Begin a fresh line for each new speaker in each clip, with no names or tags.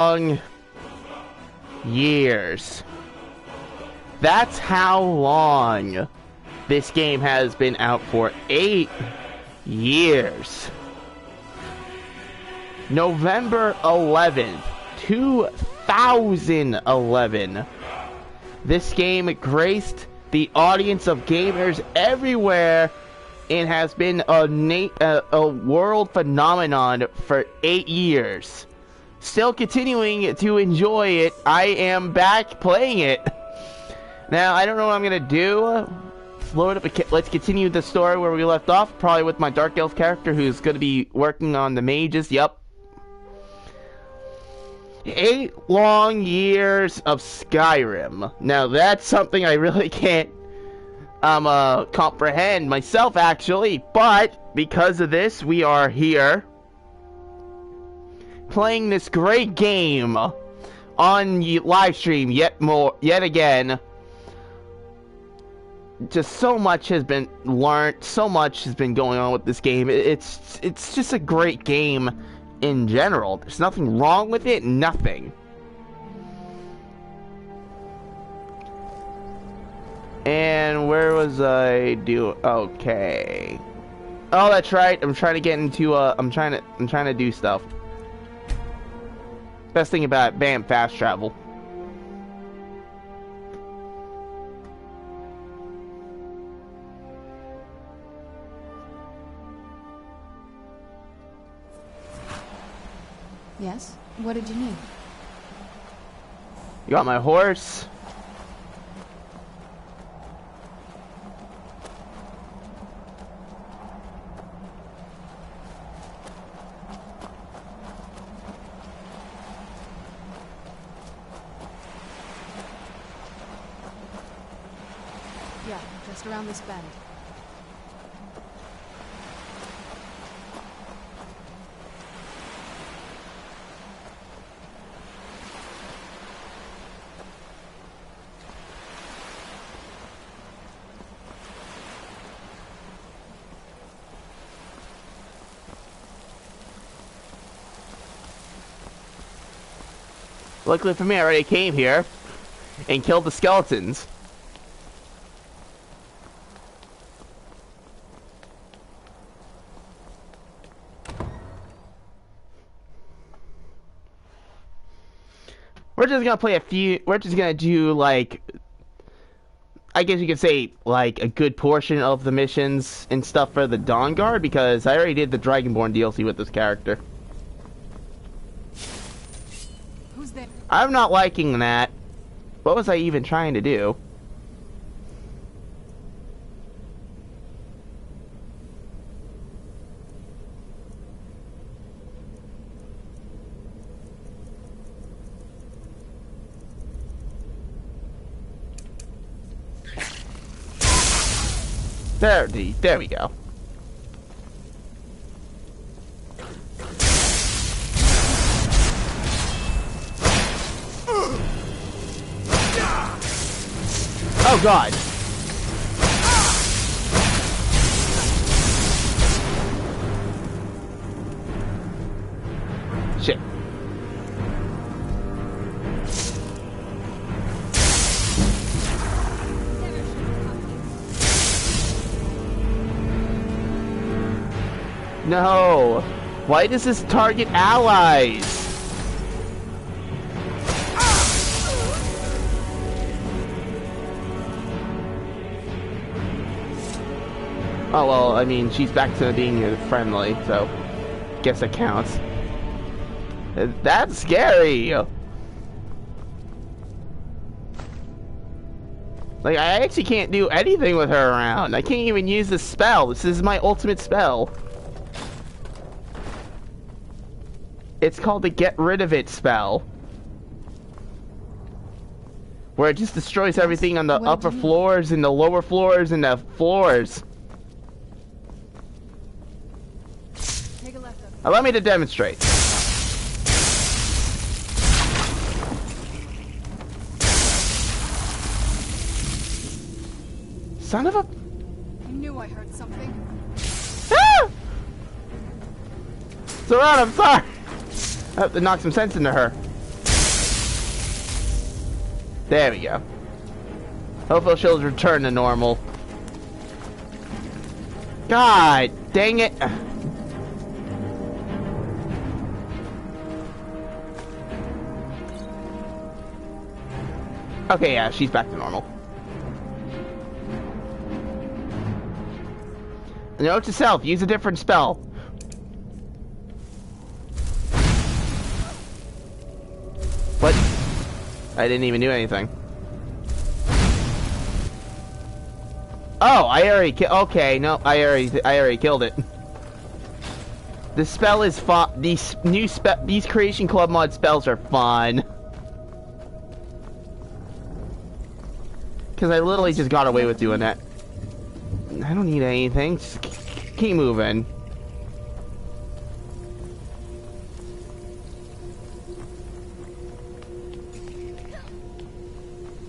long years. That's how long this game has been out for. 8 years. November 11th, 2011. This game graced the audience of gamers everywhere and has been a world phenomenon for 8 years. Still continuing to enjoy it. I am back playing it. Now, I don't know what I'm going to do. Load up let's continue the story where we left off, probably with my Dark Elf character who's going to be working on the mages. Yep. 8 long years of Skyrim. Now that's something I really can't comprehend myself, actually, but because of this, we are here playing this great game on live stream yet again. Just so much has been learned, so much has been going on with this game. It's just a great game in general. There's nothing wrong with it, nothing. And where was I okay. Oh, that's right. I'm trying to get into I'm trying to do stuff. Best thing about it, bam, fast travel.
Yes? What did you need?
You got my horse.
Yeah, just around this bend.
Luckily for me, I already came here and killed the skeletons. We're just gonna play a few. We're just gonna do, like, I guess you could say, like, a good portion of the missions and stuff for the Dawn Guard, because I already did the Dragonborn DLC with this character.
Who's there?
I'm not liking that. What was I even trying to do? There we go. Oh God. Shit. No. Why does this target allies? Oh, well, I mean, she's back to being friendly, so guess that counts. That's scary! Like, I actually can't do anything with her around. I can't even use this spell. This is my ultimate spell. It's called the Get Rid of It spell. Where it just destroys everything on the upper floors and the lower floors and the floors.
Take a left.
Allow me to demonstrate. Son of a...
I knew I heard something.
Ah! It's alright, I'm sorry. I have to knock some sense into her. There we go. Hopefully she'll return to normal. God dang it. Okay, yeah, she's back to normal. Note to self, use a different spell. What? I didn't even do anything. Oh, I already okay, no, I already killed it. The spell is fun. These Creation Club mod spells are fun. Cause I literally just got away with doing that. I don't need anything. Just keep moving.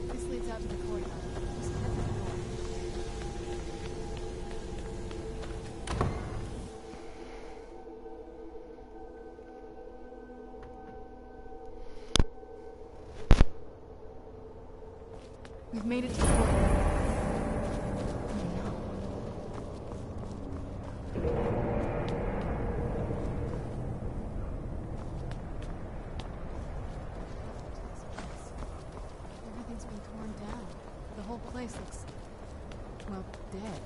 This leads out to the courtyard. We've made it to the courtyard. Everything's been torn down. The whole place looks, well, dead.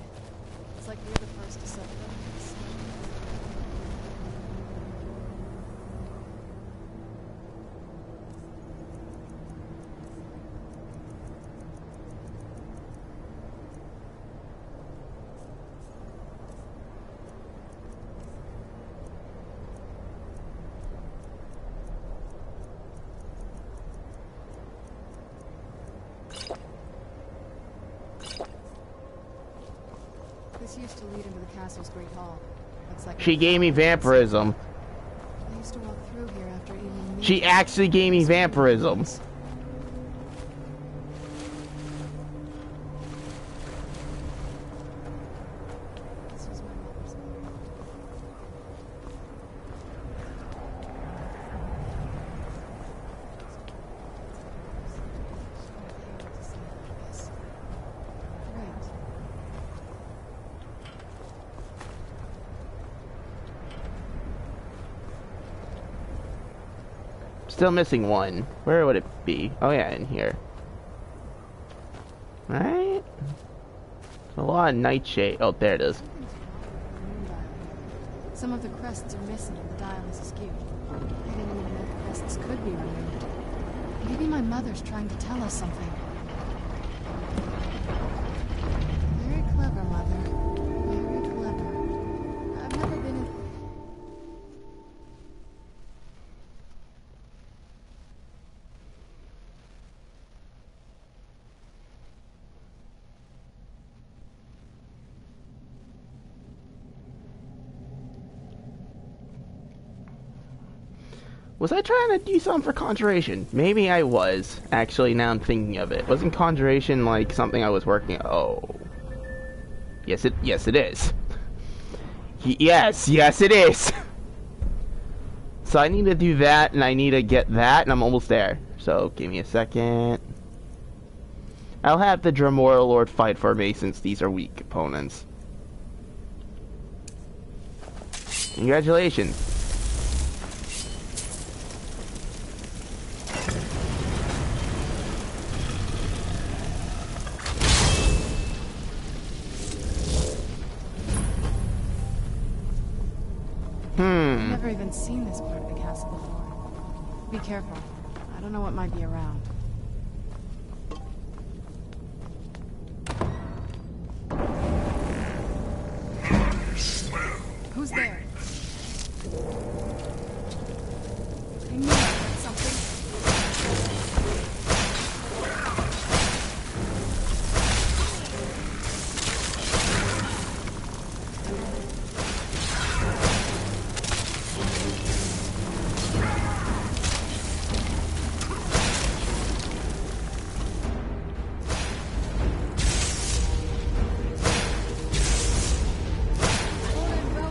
It's like we're the first to settle this. This used to lead into the castle's great hall. Looks like
She gave me vampirism.
I used to walk through here after eating a meal.
She actually gave me vampirism.
This was my mother's memory. Great.
Still missing one. Where would it be? Oh yeah, in here. Right? A lot of nightshade. Oh, there it is.
Something's wrong with the moon dial here. Some of the crests are missing and the dial is askew. I didn't even know the crests could be removed. Maybe my mother's trying to tell us something. Very clever, Mother. Very clever. I've never been in...
Was I trying to do something for Conjuration? Maybe I was. Actually, now I'm thinking of it. Wasn't Conjuration like something I was working on? Oh. Yes it is. Yes it is. So I need to do that, and I need to get that, and I'm almost there. So, give me a second. I'll have the Dremora Lord fight for me, since these are weak opponents. Congratulations.
I've never even seen this part of the castle before. Be careful. I don't know what might be around. Who's there? I knew I heard something. Hold on, bro.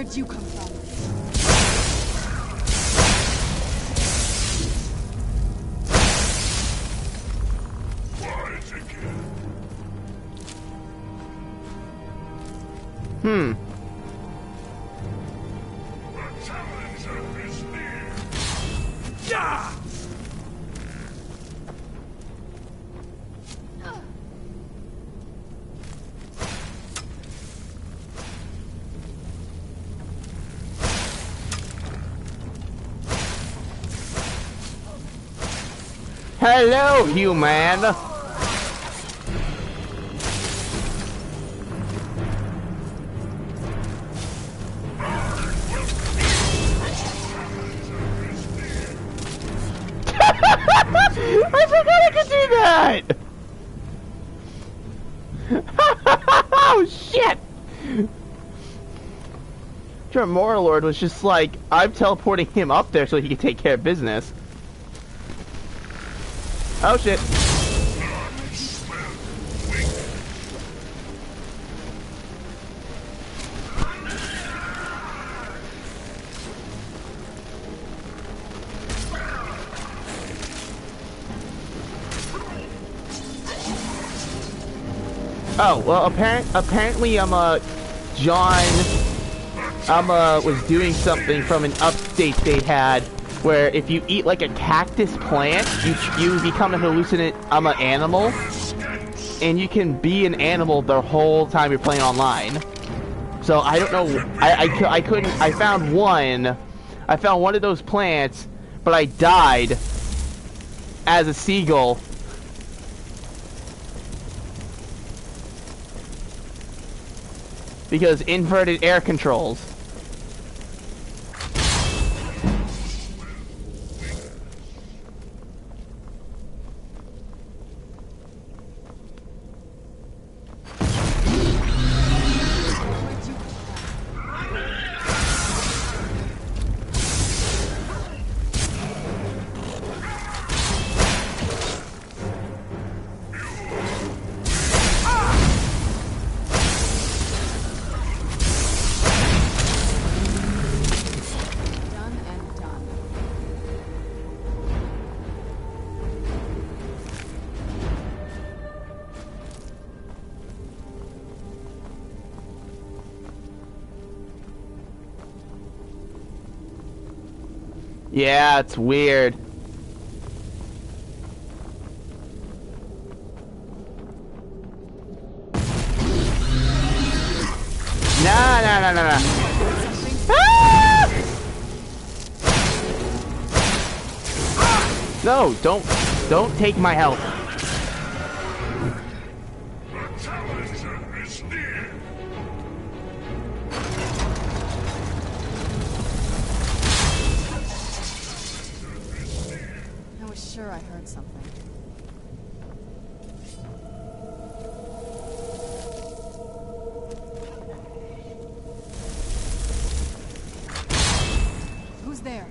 did you come from?
Hmm. Hello, human! I forgot I could do that! Oh shit! Your Moral Lord was just like, I'm teleporting him up there so he can take care of business. Oh shit. Oh, well, apparently, John, was doing something from an update they had, where if you eat like a cactus plant, you become a hallucinant, animal, and you can be an animal the whole time you're playing online. So I don't know, I couldn't, I found one of those plants, but I died as a seagull. Because inverted air controls. Yeah, it's weird. No. Ah! No, don't take my health.
I was sure I heard something. Who's there?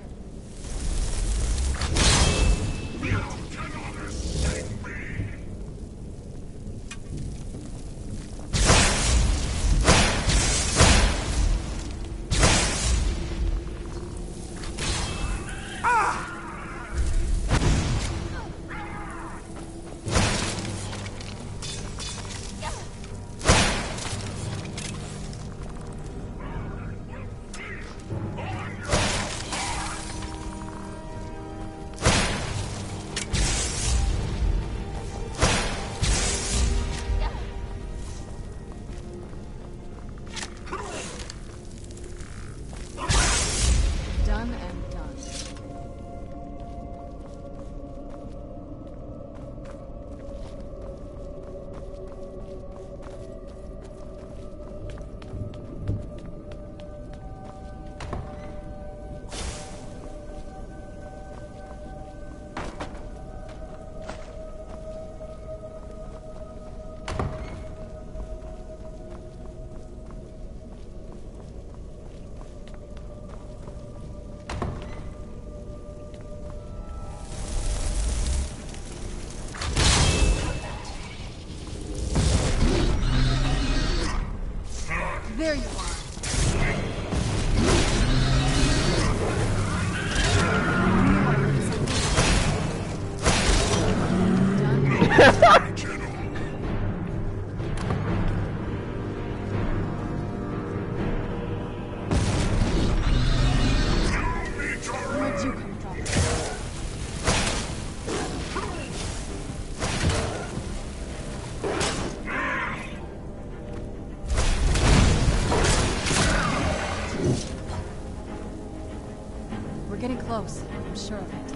close. I'm sure of it.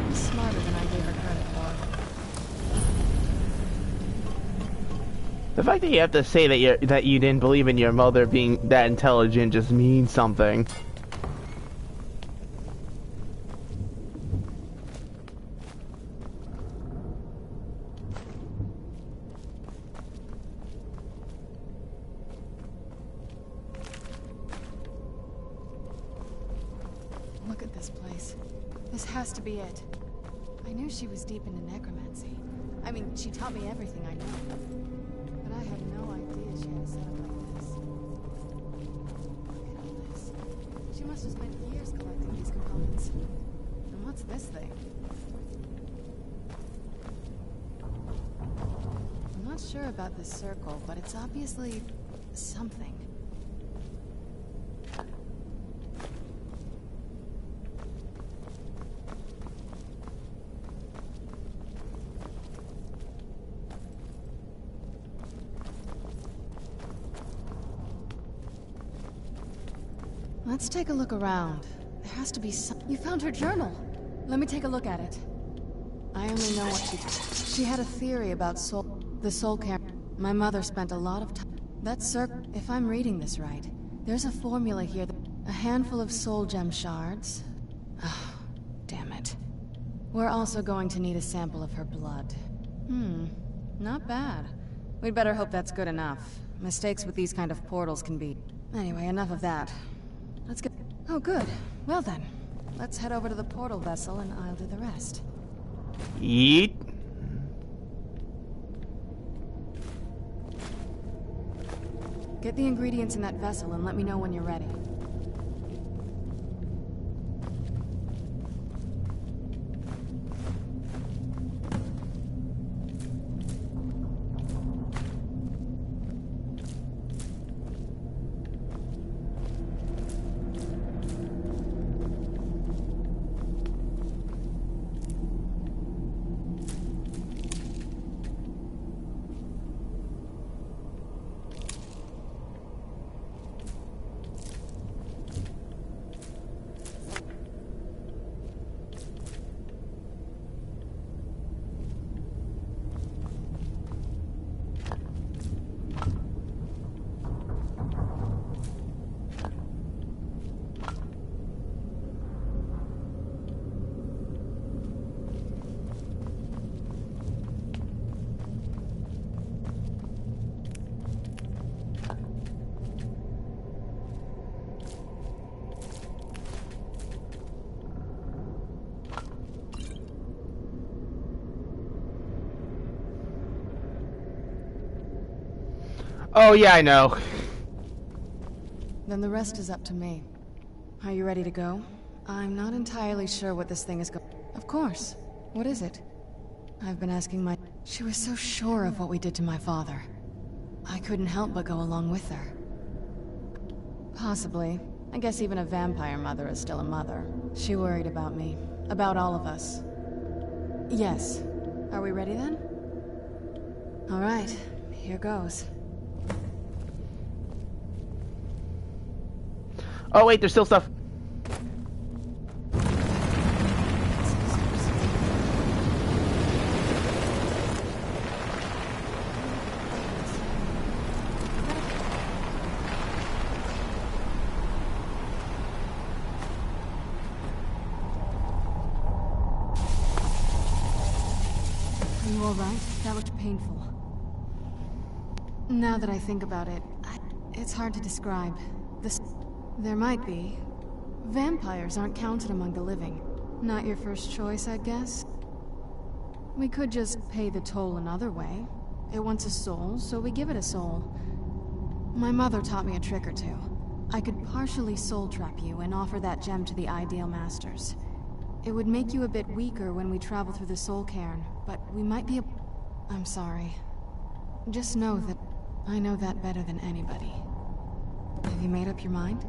She's smarter than I gave her credit for.
The fact that you have to say that you didn't believe in your mother being that intelligent just means something.
Look at this place. This has to be it. I knew she was deep into necromancy. I mean, she taught me everything I know. But I had no idea she had a setup like this. Look at all this. She must have spent years collecting these components. And what's this thing? I'm not sure about this circle, but it's obviously something. Let's take a look around. There has to be some... You found her journal! Let me take a look at it. I only know what she had a theory about the soul care. My mother spent a lot of time... That if I'm reading this right, there's a formula here that... A handful of soul gem shards. Oh, damn it. We're also going to need a sample of her blood. Not bad. We'd better hope that's good enough. Mistakes with these kind of portals can be... Anyway, enough of that. Let's get... Oh, good. Well then, let's head over to the portal vessel and I'll do the rest.
Yeet.
Get the ingredients in that vessel and let me know when you're ready.
Oh yeah, I know.
Then the rest is up to me. Are you ready to go? I'm not entirely sure what this thing is Of course. What is it? I've been asking my... She was so sure of what we did to my father. I couldn't help but go along with her. Possibly. I guess even a vampire mother is still a mother. She worried about me. About all of us. Yes. Are we ready then? All right. Here goes.
Oh wait, there's still stuff.
Are you all right? That looked painful. Now that I think about it, it's hard to describe. There might be. Vampires aren't counted among the living. Not your first choice, I guess. We could just pay the toll another way. It wants a soul, so we give it a soul. My mother taught me a trick or two. I could partially soul trap you and offer that gem to the Ideal Masters. It would make you a bit weaker when we travel through the soul cairn, but we might be I'm sorry. Just know that I know that better than anybody. Have you made up your mind?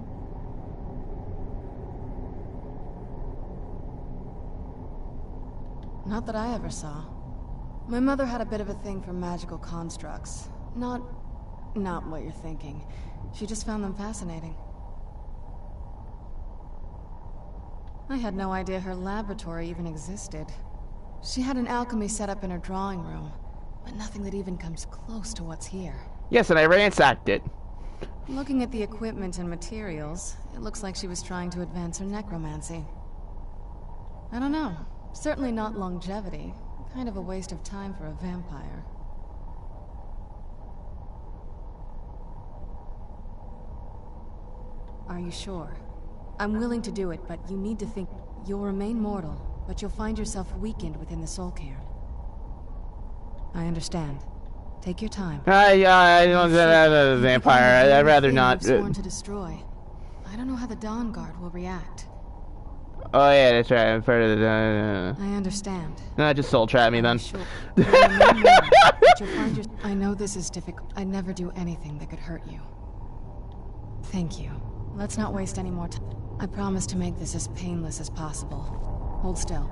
Not that I ever saw. My mother had a bit of a thing for magical constructs. Not what you're thinking. She just found them fascinating. I had no idea her laboratory even existed. She had an alchemy set up in her drawing room, but nothing that even comes close to what's here.
Yes, and I ransacked it.
Looking at the equipment and materials, it looks like she was trying to advance her necromancy. I don't know. Certainly not longevity. Kind of a waste of time for a vampire. Are you sure? I'm willing to do it, but you need to think... You'll remain mortal, but you'll find yourself weakened within the soul cairn. I understand. Take your time.
I don't have a vampire. I'd rather not.
Sworn to destroy. I don't know how the Dawn Guard will react.
Oh yeah, that's right. I'm part of the.
I understand.
No, just soul trap me then.
Sure. I know this is difficult. I never do anything that could hurt you. Thank you. Let's not waste any more time. I promise to make this as painless as possible. Hold still.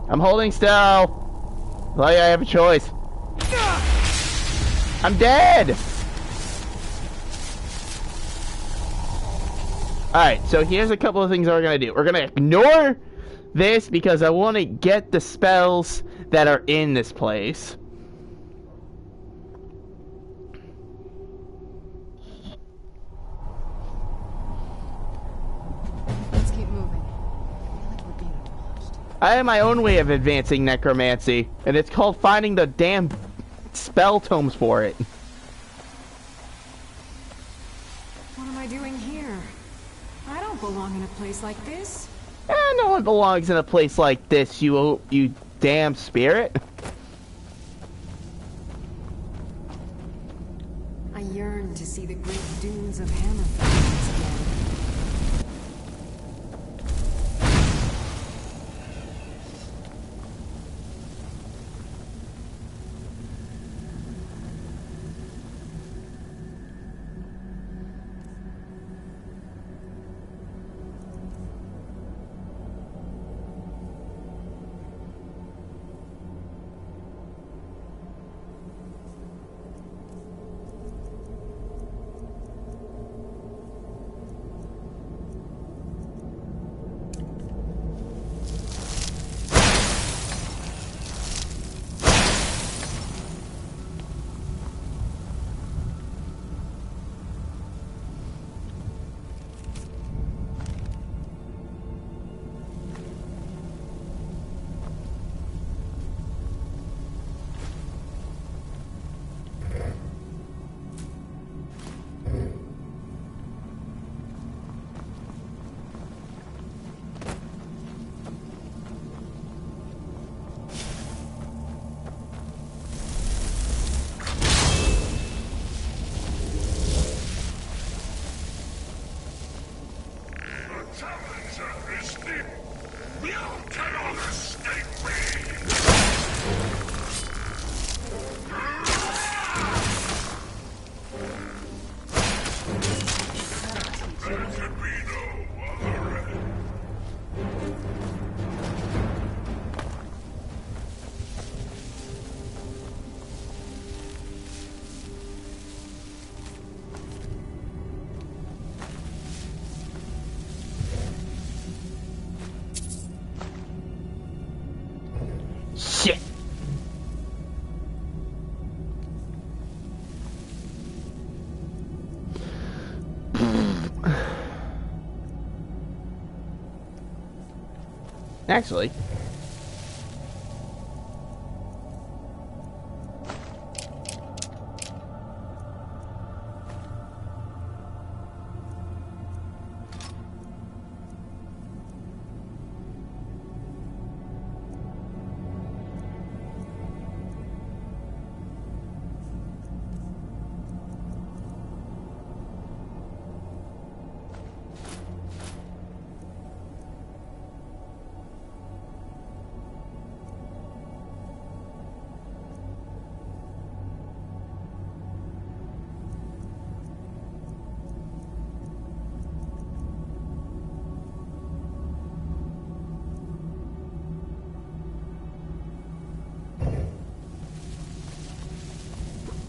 I'm holding still. Like I have a choice. I'm dead. Alright, so here's a couple of things that we're gonna do. We're gonna ignore this because I want to get the spells that are in this place.
Let's keep moving. I feel like we're being watched.
I have my own way of advancing necromancy, and it's called finding the damn spell tomes for it.
What am I doing here? I don't belong in a place like this.
No one belongs in a place like this, you damn spirit.
I yearn to see the great dunes of Hammerfell once again.
Shit. Actually,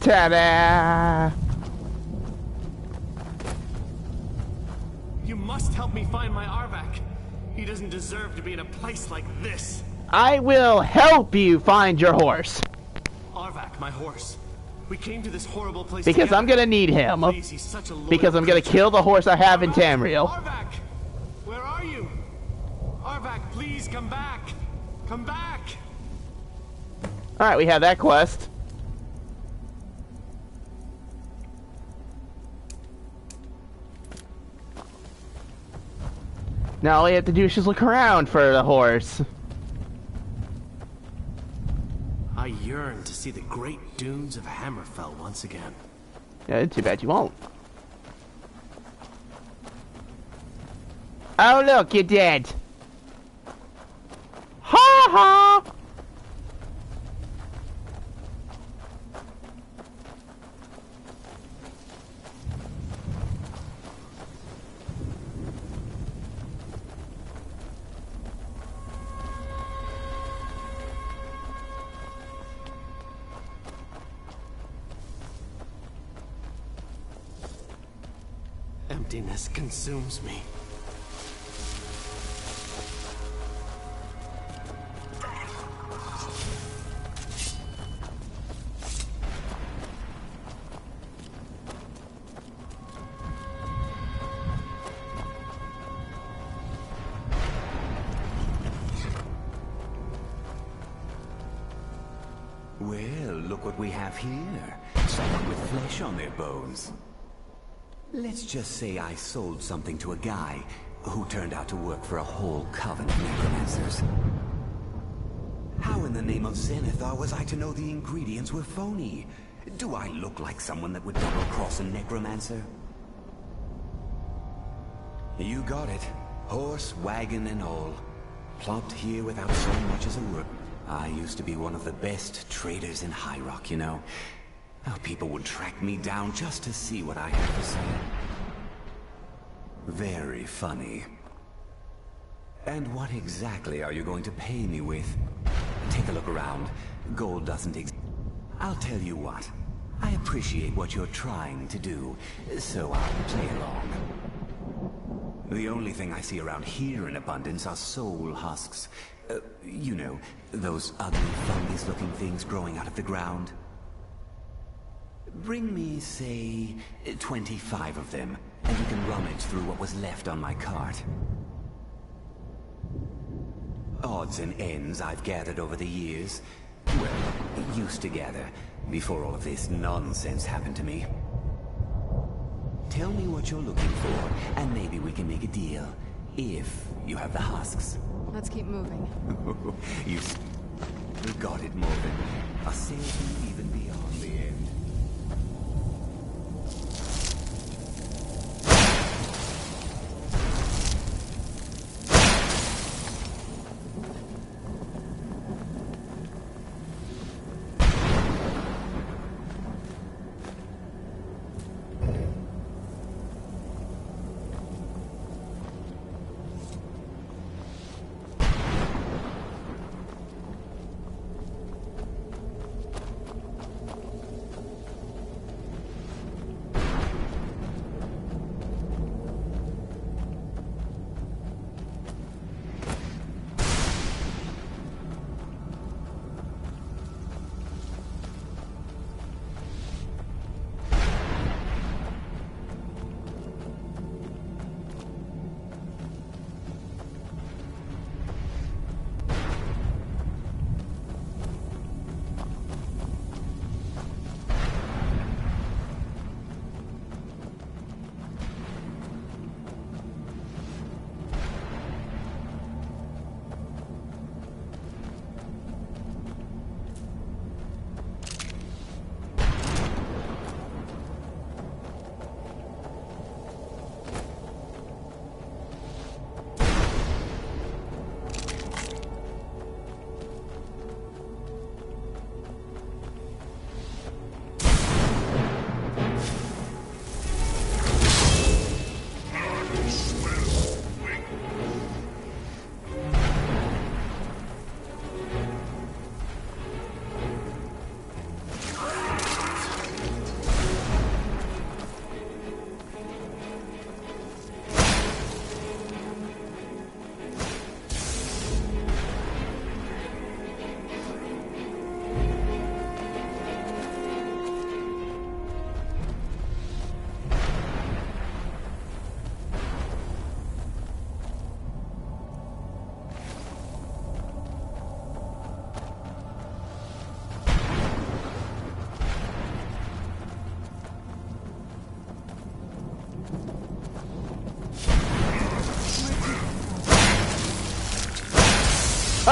ta-da!
You must help me find my Arvak. He doesn't deserve to be in a place like this.
I will help you find your horse.
Arvak, my horse. We came to this horrible place
Because
together.
I'm gonna need him.
Please, he's such a loyal
Because I'm gonna
creature.
kill the horse I have in
Arvak!
Tamriel.
Arvak! Where are you? Arvak, please come back! Come back!
Alright, we have that quest. Now all we have to do is just look around for the horse.
I yearn to see the great dunes of Hammerfell once again.
Yeah, too bad you won't. Oh look, you're dead. Ha ha!
Emptiness consumes me.
Well, look what we have here. Someone with flesh on their bones. Let's just say I sold something to a guy who turned out to work for a whole coven of necromancers. How in the name of Zenithar was I to know the ingredients were phony? Do I look like someone that would double-cross a necromancer? You got it. Horse, wagon, and all. Plopped here without so much as a word. I used to be one of the best traders in High Rock, you know. How people would track me down just to see what I had to say. Very funny. And what exactly are you going to pay me with? Take a look around. Gold doesn't exist. I'll tell you what. I appreciate what you're trying to do, so I'll play along. The only thing I see around here in abundance are soul husks. You know, those ugly fungus-looking things growing out of the ground. Bring me, say, 25 of them, and you can rummage through what was left on my cart. Odds and ends I've gathered over the years. Well, used to gather, before all of this nonsense happened to me. Tell me what you're looking for, and maybe we can make a deal. If you have the husks.
Let's keep moving.
You got it, Morgan. A salesman even beyond the end.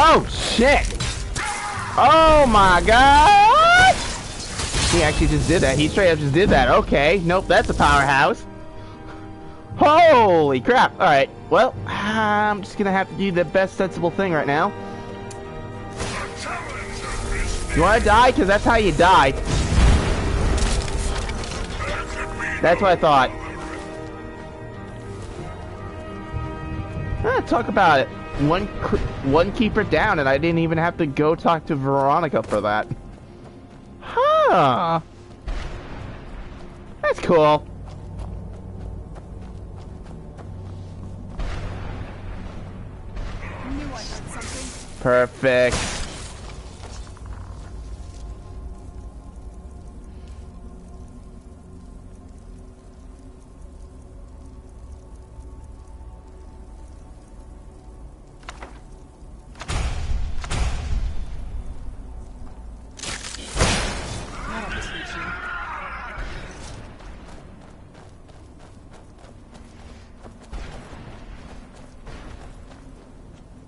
Oh, shit! Oh my god! He actually just did that. He straight up just did that. Okay. Nope, that's a powerhouse. Holy crap. Alright. Well, I'm just gonna have to do the best sensible thing right now. You wanna die? Because that's how you die. That's what I thought. Talk about it. One keeper down, and I didn't even have to go talk to Veronica for that. Huh. That's cool.
I knew I heard something.
Perfect.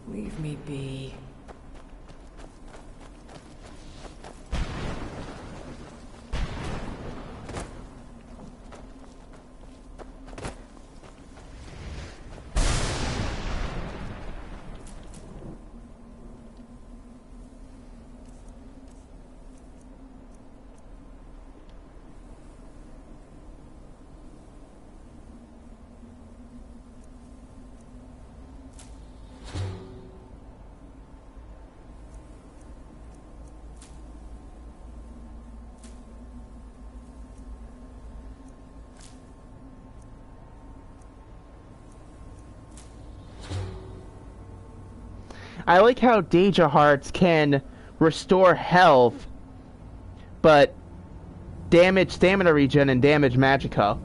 Leave me be.
I like how Deja Hearts can restore health, but damage stamina regen and damage magicka.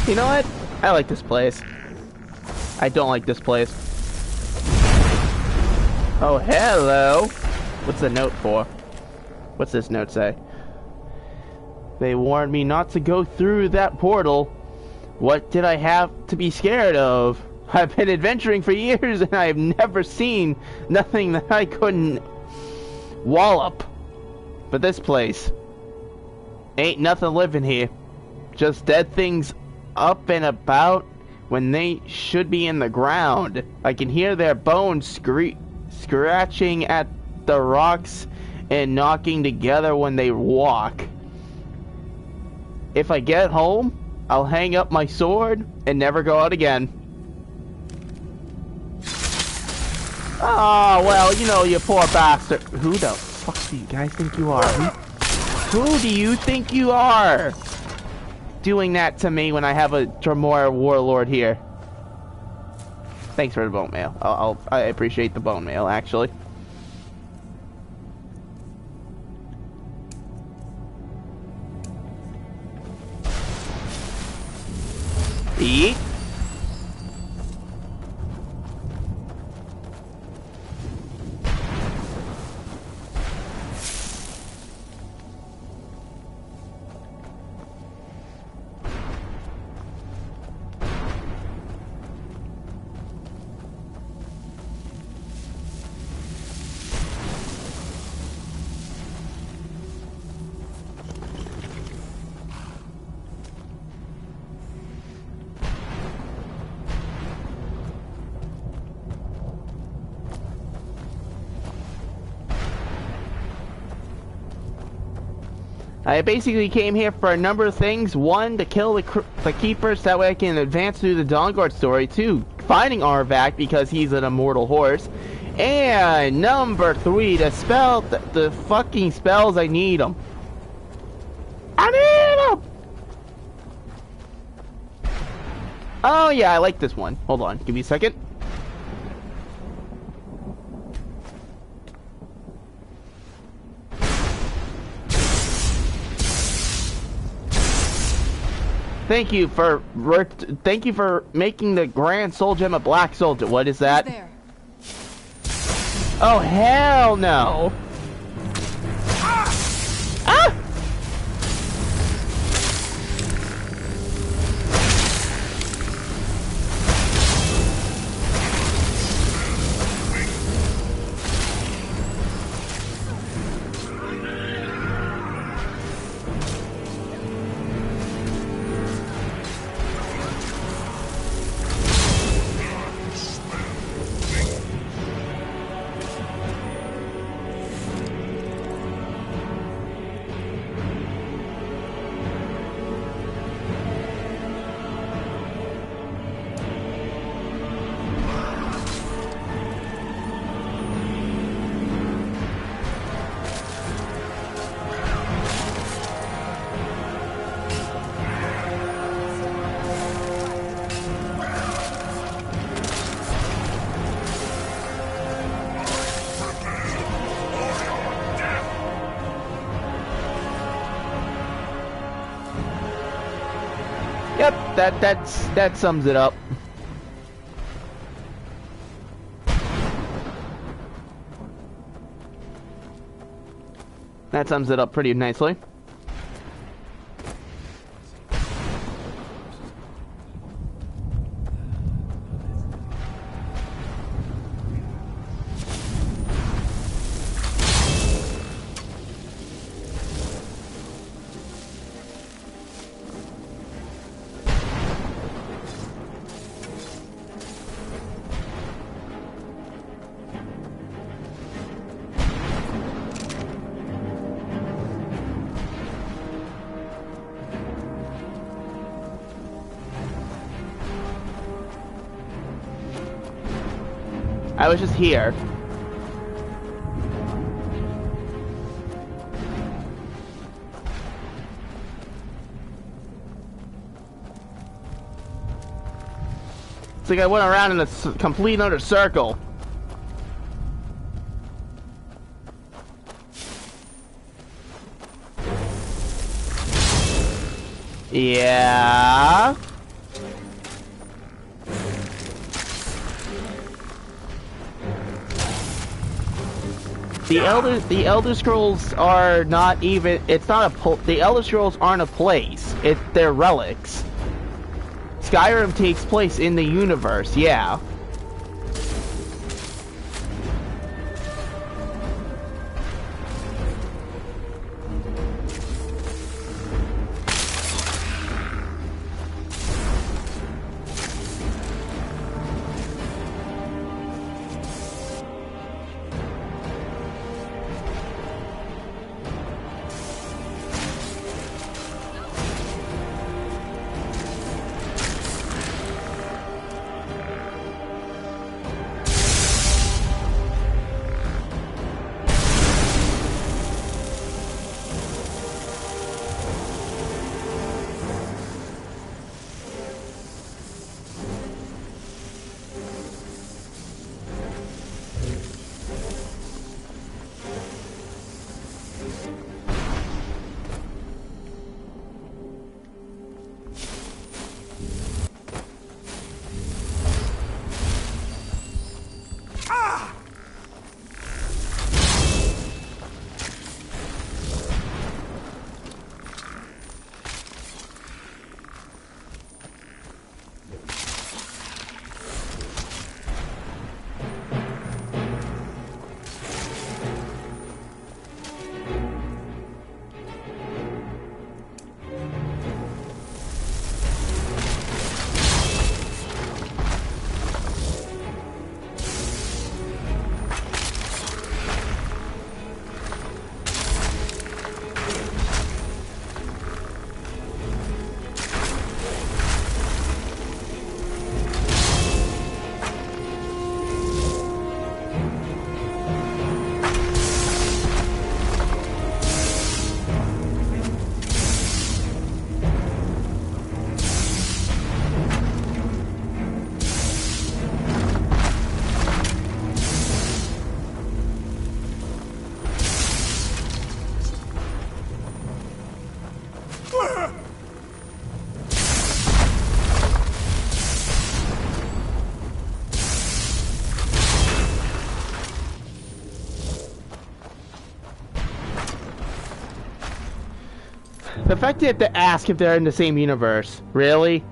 You know what? I like this place. I don't like this place. Oh, hello. What's the note for? What's this note say? They warned me not to go through that portal. What did I have to be scared of? I've been adventuring for years and I've never seen nothing that I couldn't wallop. But this place, ain't nothing living here. Just dead things up and about when they should be in the ground. I can hear their bones scratching at the rocks and knocking together when they walk. If I get home, I'll hang up my sword and never go out again. Oh, well, you know, you poor bastard. Who the fuck do you guys think you are? Who do you think you are? Doing that to me when I have a Dremora warlord here. Thanks for the bone mail. I appreciate the bone mail, actually. Eat. I basically came here for a number of things. One, to kill the keepers, that way I can advance through the Dawnguard story. Two, finding Arvac because he's an immortal horse. And number 3, to spell the fucking spells. I need them. I need them! Oh yeah, I like this one. Hold on, give me a second. Thank you for making the Grand Soul Gem a Black Soul. What is that?
There.
Oh hell no! Ah! Yep, that sums it up. That sums it up pretty nicely. I was just here. It's like I went around in a complete utter circle. Yeah. The Elder Scrolls are not even. It's not a. The Elder Scrolls aren't a place. They're relics. Skyrim takes place in the universe. Yeah. The fact that you have to ask if they're in the same universe. Really?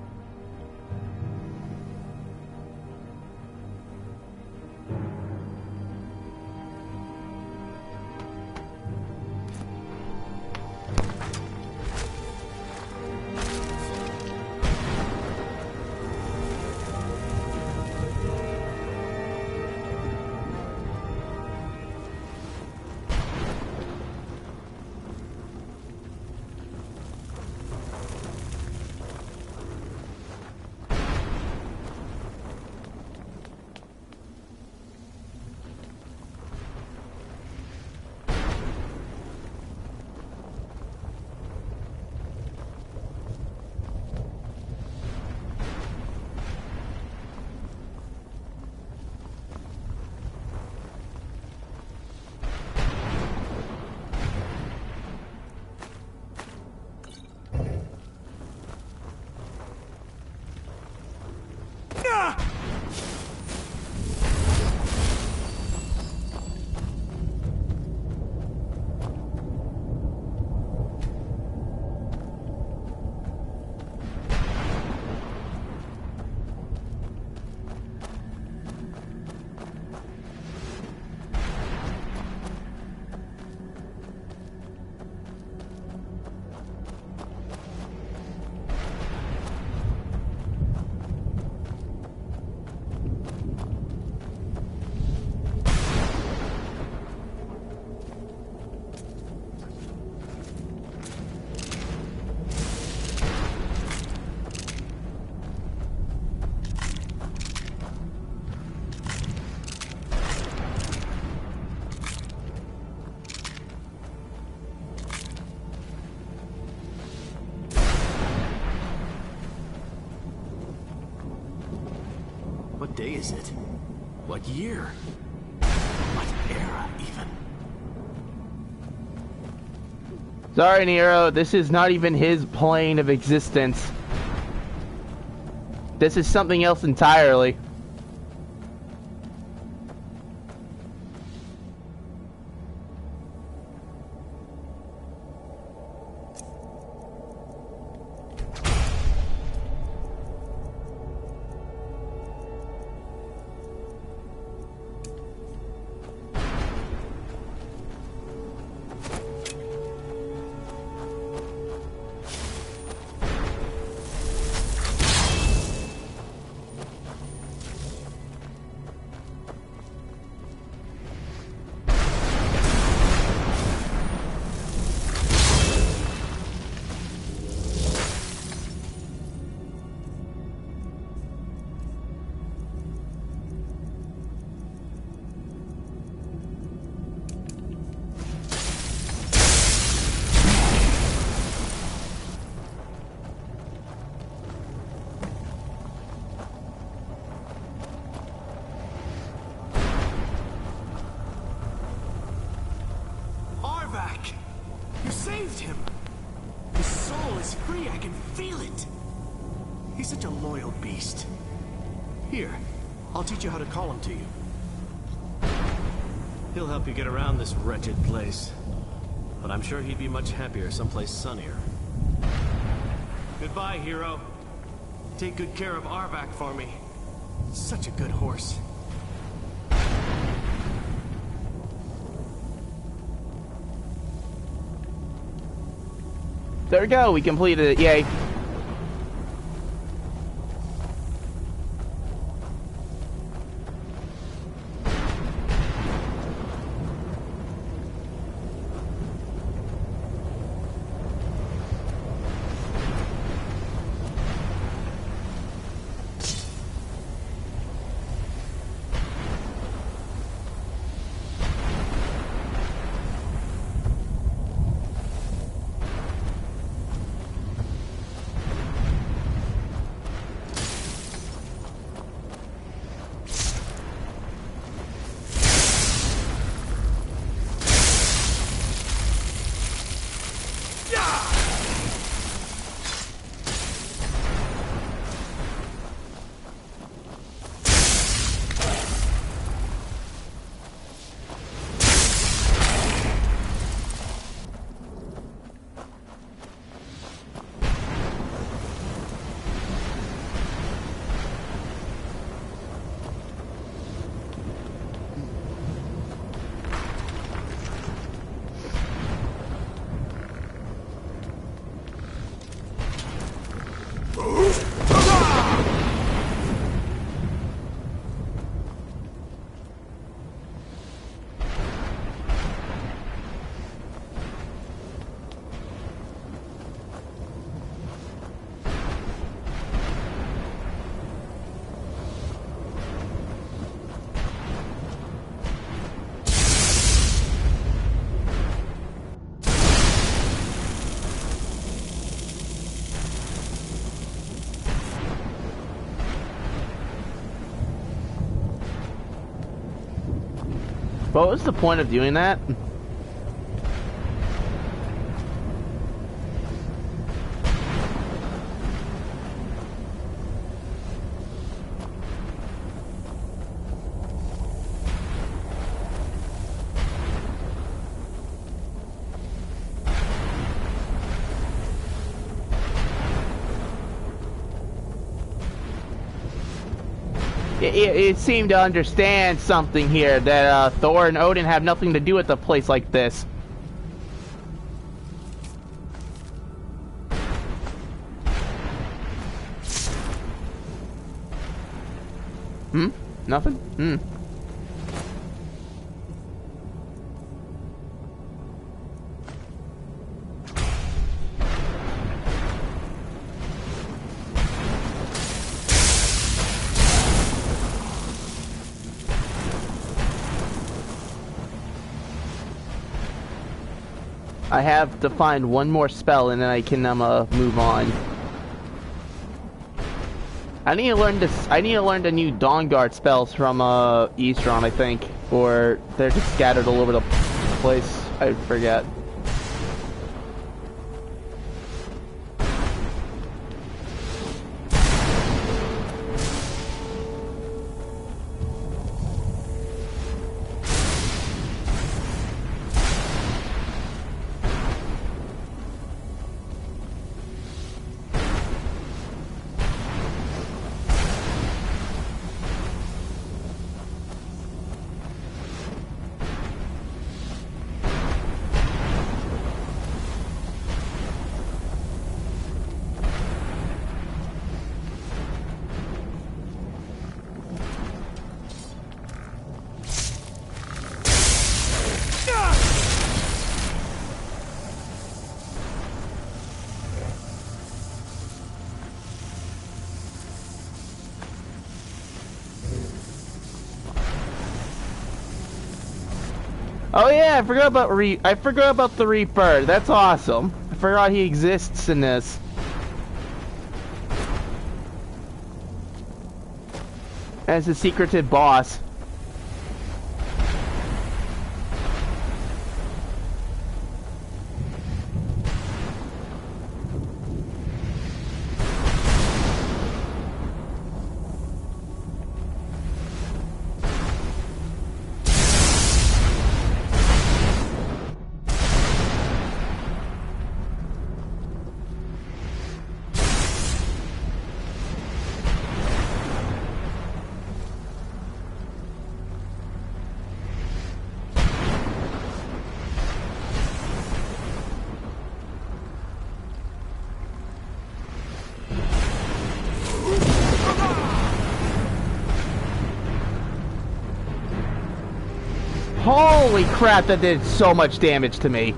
What day is it? What year? What era, even?
Sorry, Nero, this is not even his plane of existence. This is something else entirely.
You saved him! His soul is free, I can feel it! He's such a loyal beast. Here, I'll teach you how to call him to you. He'll help you get around this wretched place. But I'm sure he'd be much happier someplace sunnier. Goodbye, hero. Take good care of Arvak for me. Such a good horse.
There we go, we completed it, yay. What was the point of doing that? It seemed to understand something here, that Thor and Odin have nothing to do with a place like this. Nothing? I have to find one more spell and then I can move on. I need to learn this. I need to learn the new Dawnguard spells from Eastron, I think, or they're just scattered all over the place. I forget. Oh yeah, I forgot about the Reaper. That's awesome. I forgot he exists in this. As a secretive boss. Holy crap, that did so much damage to me.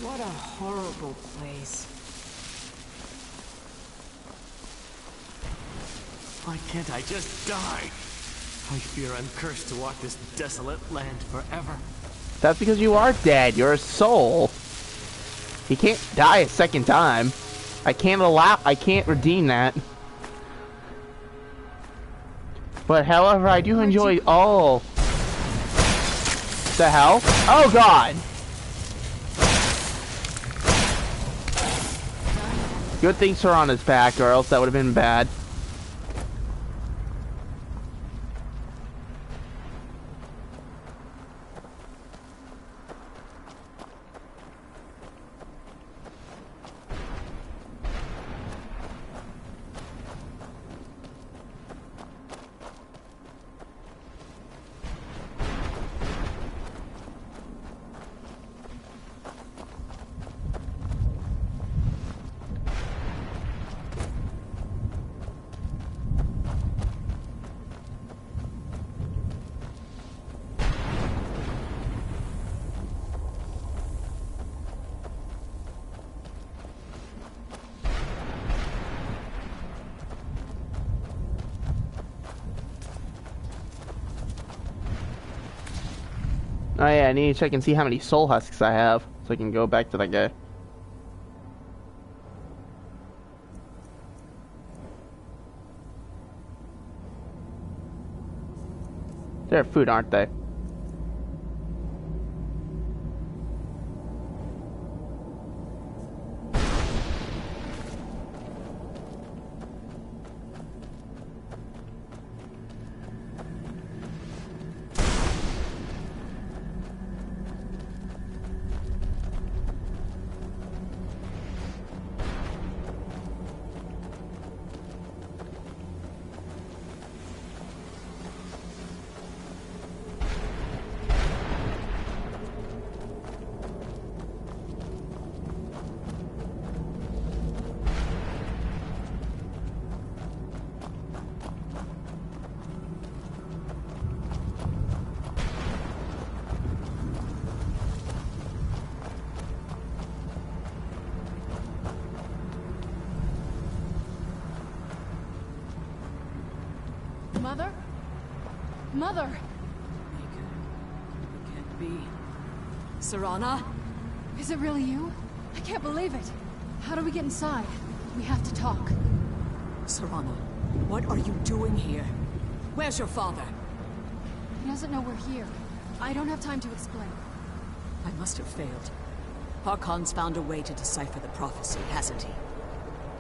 What a horrible place.
Why can't I just die? I fear I'm cursed to walk this desolate land forever.
That's because you are dead. You're a soul. You can't die a second time. I can't redeem that. But however, I do enjoy all. The hell? Oh god! Good thing Serana's back, or else that would have been bad. Oh yeah, I need to check and see how many soul husks I have, so I can go back to that guy. They're food, aren't they?
Mother? Mother!
It can't be. Serana?
Is it really you? I can't believe it. How do we get inside? We have to talk.
Serana, what are you doing here? Where's your father?
He doesn't know we're here. I don't have time to explain.
I must have failed. Harkon's found a way to decipher the prophecy, hasn't he?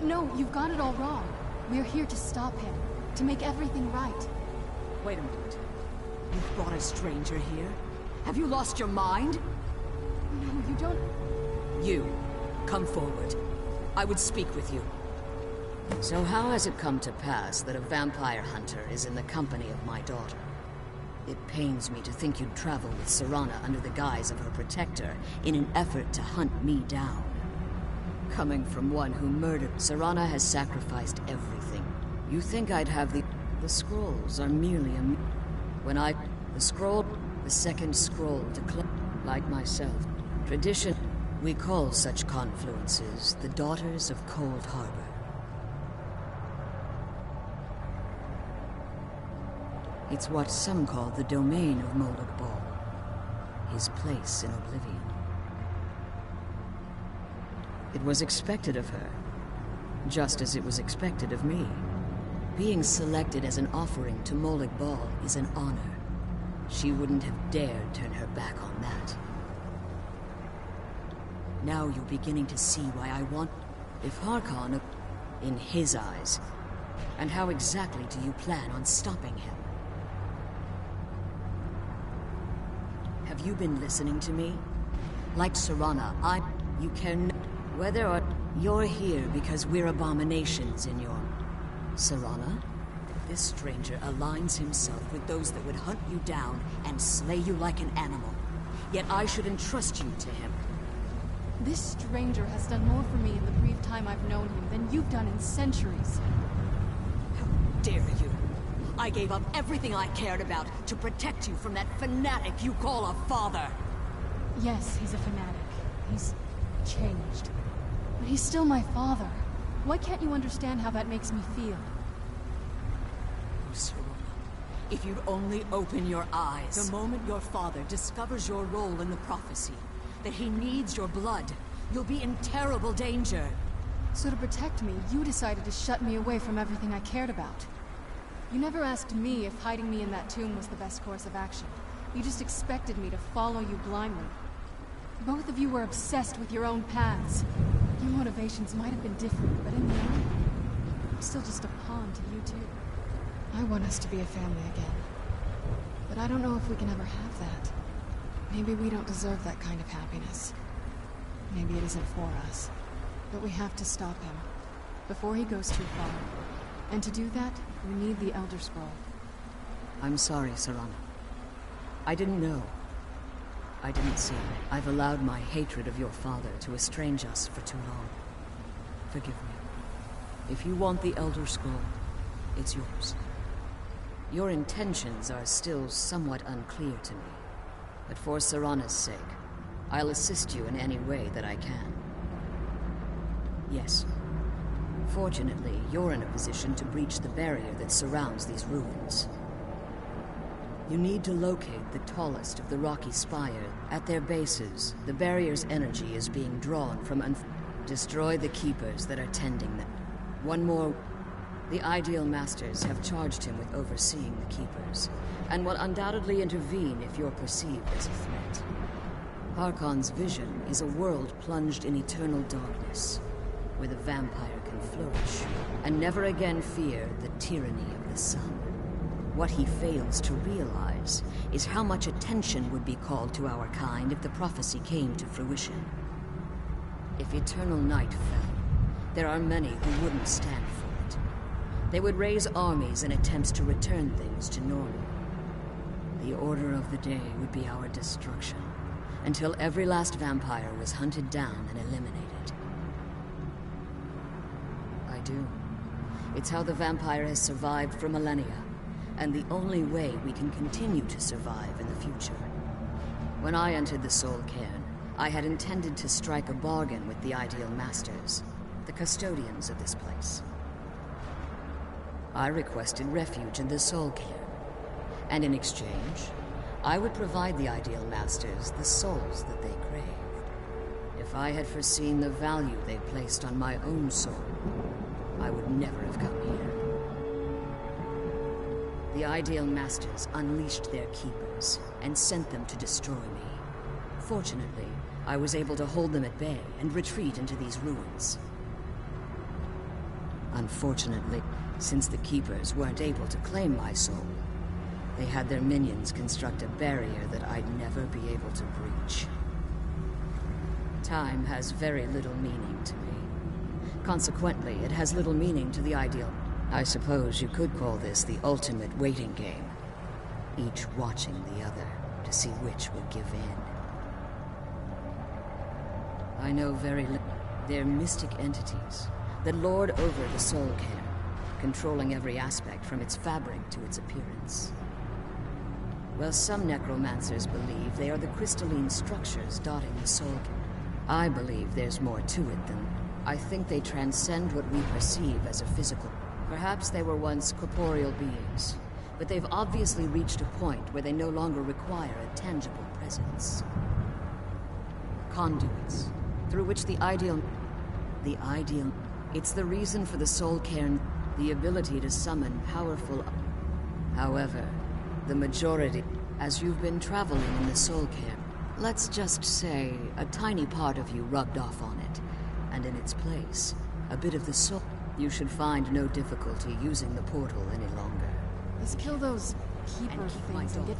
No, you've got it all wrong. We're here to stop him. To make everything right.
Wait a minute. You've brought a stranger here? Have you lost your mind?
No, you don't...
You, come forward. I would speak with you.
So how has it come to pass that a vampire hunter is in the company of my daughter? It pains me to think you'd travel with Serana under the guise of her protector in an effort to hunt me down. Coming from one who murdered, Serana has sacrificed everything. You think I'd have the scrolls are merely a... The scroll... The second scroll to like myself. Tradition... We call such confluences the Daughters of Cold Harbor. It's what some call the domain of Molag Bal. His place in oblivion. It was expected of her, just as it was expected of me. Being selected as an offering to Molag Bal is an honor. She wouldn't have dared turn her back on that. Now you're beginning to see why I want... If Harkon... in his eyes. And how exactly do you plan on stopping him? Have you been listening to me? Like Serana, you can... Whether or... You're here because we're abominations in your... Serana? This stranger aligns himself with those that would hunt you down and slay you like an animal. Yet I should entrust you to him.
This stranger has done more for me in the brief time I've known him than you've done in centuries.
How dare you! I gave up everything I cared about to protect you from that fanatic you call a father!
Yes, he's a fanatic. He's changed. But he's still my father. Why can't you understand how that makes me feel?
Serana, if you'd only open your eyes. The moment your father discovers your role in the prophecy, that he needs your blood, you'll be in terrible danger.
So to protect me, you decided to shut me away from everything I cared about. You never asked me if hiding me in that tomb was the best course of action. You just expected me to follow you blindly. Both of you were obsessed with your own paths. Your motivations might have been different, but in the end, I'm still just a pawn to you two. I want us to be a family again. But I don't know if we can ever have that. Maybe we don't deserve that kind of happiness. Maybe it isn't for us. But we have to stop him, before he goes too far. And to do that, we need the Elder Scroll.
I'm sorry, Serana. I didn't know. I didn't see. I've allowed my hatred of your father to estrange us for too long. Forgive me. If you want the Elder Scroll, it's yours. Your intentions are still somewhat unclear to me. But for Serana's sake, I'll assist you in any way that I can. Yes. Fortunately, you're in a position to breach the barrier that surrounds these ruins. You need to locate the tallest of the rocky spires. At their bases, the barrier's energy is being drawn from destroy the keepers that are tending them. One more. The Ideal Masters have charged him with overseeing the keepers, and will undoubtedly intervene if you're perceived as a threat. Harkon's vision is a world plunged in eternal darkness, where the vampire can flourish, and never again fear the tyranny of the sun. What he fails to realize is how much attention would be called to our kind if the prophecy came to fruition. If eternal night fell, there are many who wouldn't stand for it. They would raise armies in attempts to return things to normal. The order of the day would be our destruction, until every last vampire was hunted down and eliminated. I do. It's how the vampire has survived for millennia, and the only way we can continue to survive in the future. When I entered the Soul Cairn, I had intended to strike a bargain with the Ideal Masters, the custodians of this place. I requested refuge in the Soul Cairn, and in exchange, I would provide the Ideal Masters the souls that they craved. If I had foreseen the value they placed on my own soul, I would never have come here. The Ideal Masters unleashed their keepers and sent them to destroy me. Fortunately, I was able to hold them at bay and retreat into these ruins. Unfortunately, since the keepers weren't able to claim my soul, they had their minions construct a barrier that I'd never be able to breach. Time has very little meaning to me. Consequently, it has little meaning to the Ideal. I suppose you could call this the ultimate waiting game, each watching the other to see which would give in. I know very little. They're mystic entities that lord over the Soul Cairn, controlling every aspect from its fabric to its appearance. While some necromancers believe they are the crystalline structures dotting the Soul Cairn, I believe there's more to it than... I think they transcend what we perceive as a physical... Perhaps they were once corporeal beings, but they've obviously reached a point where they no longer require a tangible presence. Conduits, through which the Ideal... It's the reason for the Soul Cairn, the ability to summon powerful... However, the majority, as you've been traveling in the Soul Cairn, let's just say a tiny part of you rubbed off on it, and in its place, a bit of the soul. You should find no difficulty using the portal any longer.
Let's kill those keeper things and get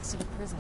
to the prison.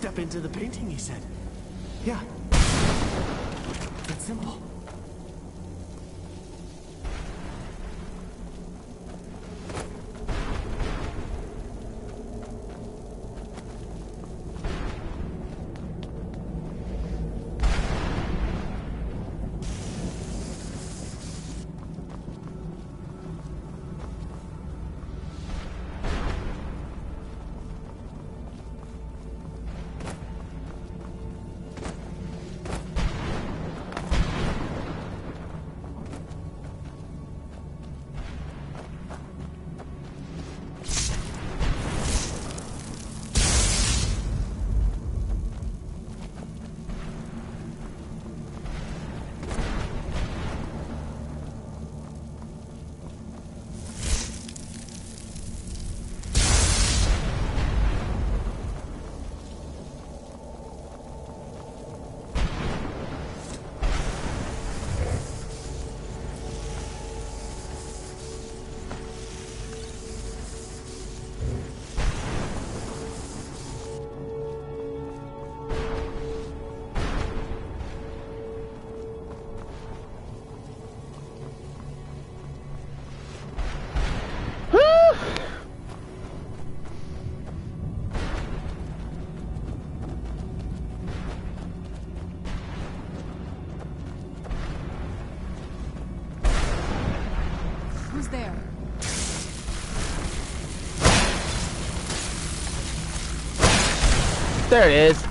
step into the painting, he said. Yeah. That symbol.
Who's there?
There it is.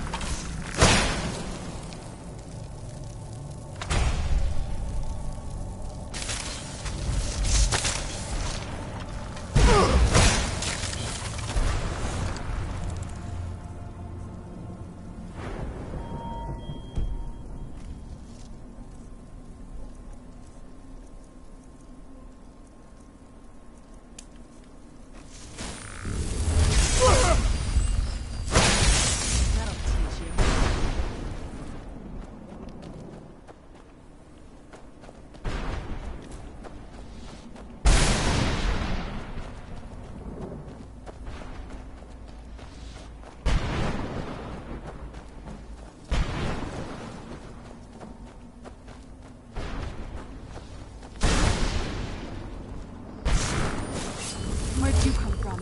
Where'd you come from?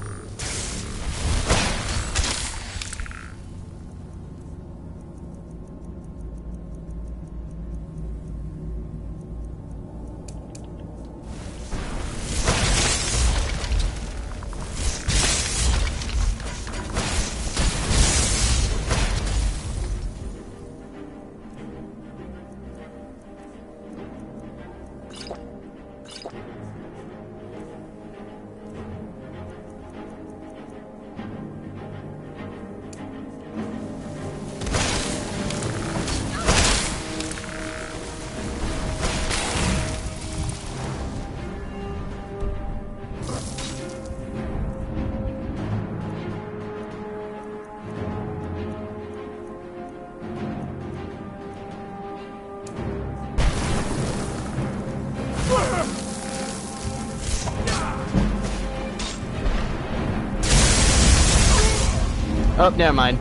Oh, never mind.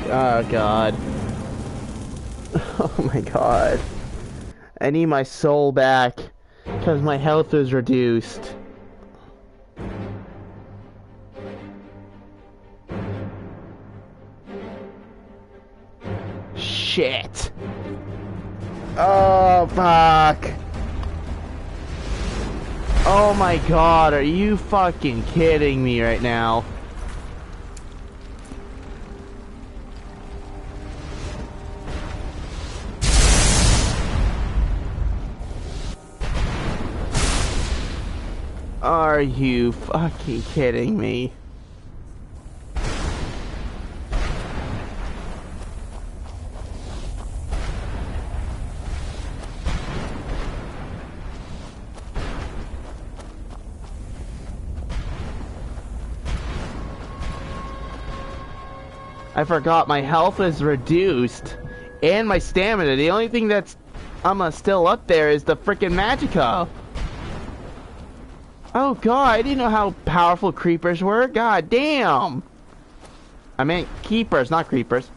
Oh, God. Oh, my God. I need my soul back, because my health is reduced. Shit. Oh, fuck. Oh, my God. Are you fucking kidding me right now? Are you fucking kidding me? I forgot my health is reduced and my stamina. The only thing that's still up there is the frickin' Magica. Oh god, I didn't know how powerful creepers were. God damn. I meant keepers, not creepers.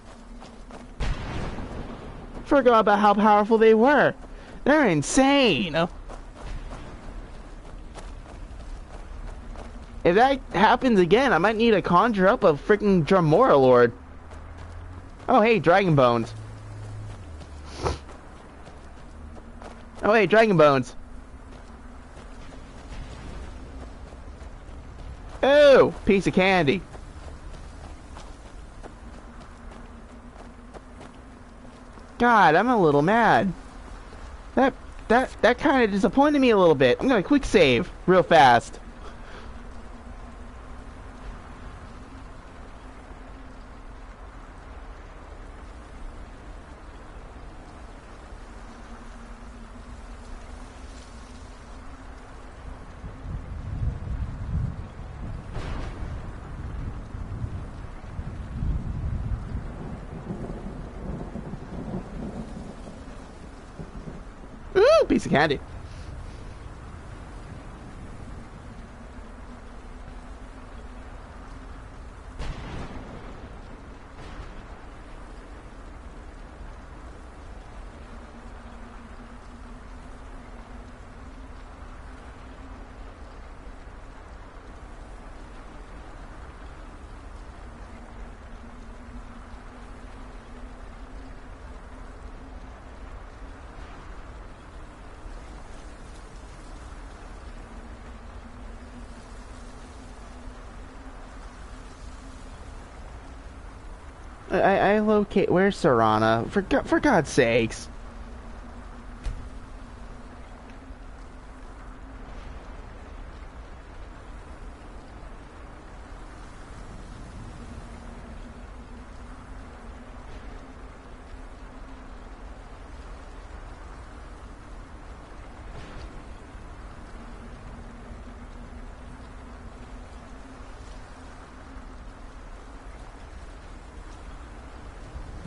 Forgot about how powerful they were. They're insane. If that happens again, I might need to conjure up a freaking Dremora Lord. Oh, hey, Dragon Bones. Oh, hey, Dragon Bones. Oh, piece of candy. God, I'm a little mad. That kind of disappointed me a little bit. I'm gonna quick save real fast. Ooh, piece of candy. I locate. Where's Serana? For God's sakes.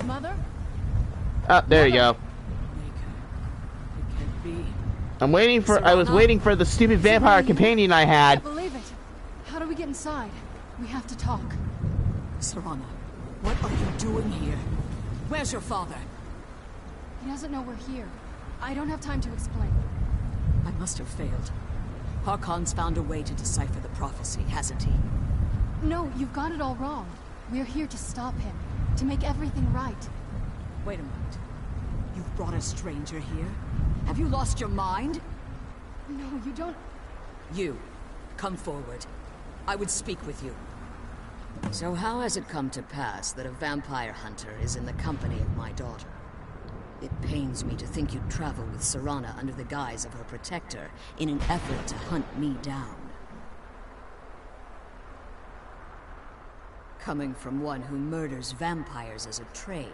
Mother?
Oh, there you go. I'm waiting for. I was waiting for the stupid vampire companion I
I
had.
can't believe it. How do we get inside? We have to talk.
Serana, what are you doing here? Where's your father?
He doesn't know we're here. I don't have time to explain.
I must have failed. Harkon's found a way to decipher the prophecy, hasn't he?
No, you've got it all wrong. We're here to stop him. To make everything right.
Wait a moment. You've brought a stranger here? Have you lost your mind?
No, you don't...
You, come forward. I would speak with you.
So how has it come to pass that a vampire hunter is in the company of my daughter? It pains me to think you'd travel with Serana under the guise of her protector in an effort to hunt me down. Coming from one who murders vampires as a trade,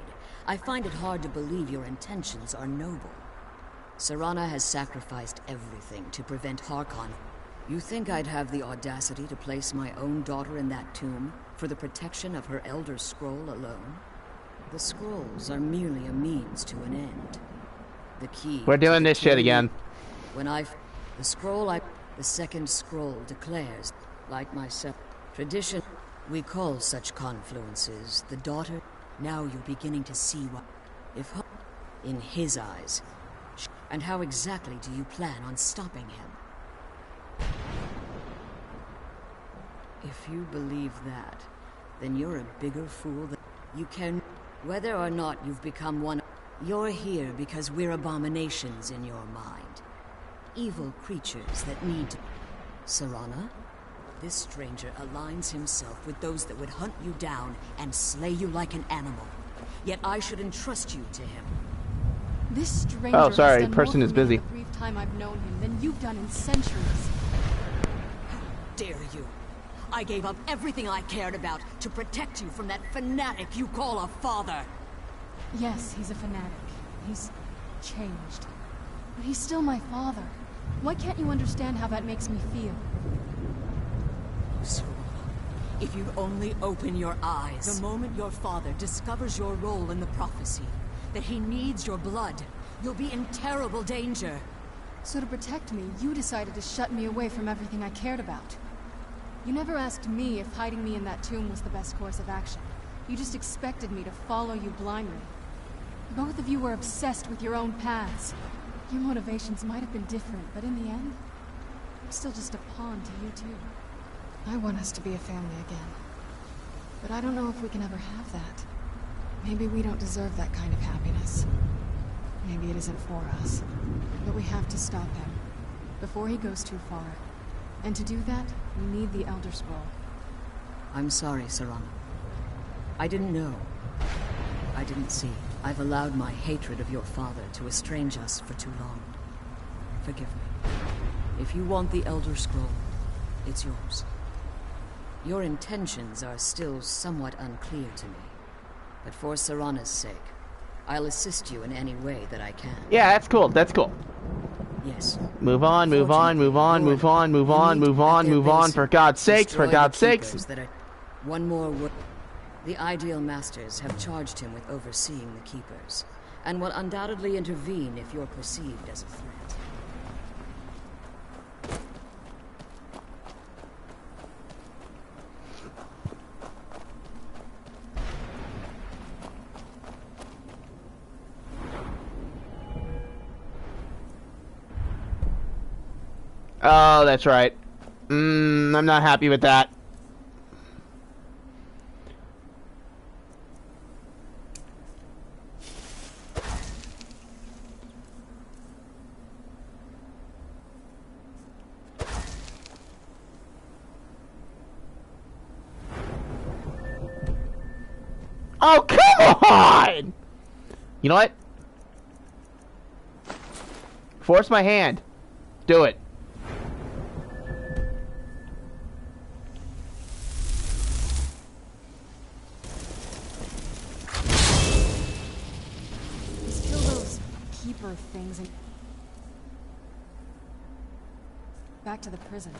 I find it hard to believe your intentions are noble. Serana has sacrificed everything to prevent Harkon. You think I'd have the audacity to place my own daughter in that tomb for the protection of her Elder Scroll alone? The scrolls are merely a means to an end. The key...
We're doing this shit again.
When the second scroll declares, like myself, tradition... We call such confluences the daughter. Now you're beginning to see what... in his eyes. And how exactly do you plan on stopping him? If you believe that, then you're a bigger fool than... You can... Whether or not you've become one... You're here because we're abominations in your mind. Evil creatures that need to... Serana? This stranger aligns himself with those that would hunt you down and slay you like an animal. Yet I should entrust you to him.
This stranger
Oh, sorry,
has done
person
more
is
for me
busy.
in the brief time I've known him than you've done in centuries.
How dare you? I gave up everything I cared about to protect you from that fanatic you call a father.
Yes, he's a fanatic. He's changed. But he's still my father. Why can't you understand how that makes me feel?
Serana, if you'd only open your eyes. The moment your father discovers your role in the prophecy, that he needs your blood, you'll be in terrible danger.
So to protect me, you decided to shut me away from everything I cared about. You never asked me if hiding me in that tomb was the best course of action. You just expected me to follow you blindly. Both of you were obsessed with your own paths. Your motivations might have been different, but in the end, I'm still just a pawn to you two. I want us to be a family again. But I don't know if we can ever have that. Maybe we don't deserve that kind of happiness. Maybe it isn't for us. But we have to stop him, before he goes too far. And to do that, we need the Elder Scroll.
I'm sorry, Serana. I didn't know. I didn't see. I've allowed my hatred of your father to estrange us for too long. Forgive me. If you want the Elder Scroll, it's yours. Your intentions are still somewhat unclear to me. But for Serana's sake, I'll assist you in any way that I can.
Yeah, that's cool. That's cool.
Yes.
Move on, move on, move on, move on, move on, move on, move on. For God's sakes, for God's sakes.
One more word. The Ideal Masters have charged him with overseeing the Keepers, and will undoubtedly intervene if you're perceived as a threat.
Oh, that's right. I'm not happy with that. Oh, come on! You know what? Force my hand. Do it.
Just kill those keeper things and... back to the prison.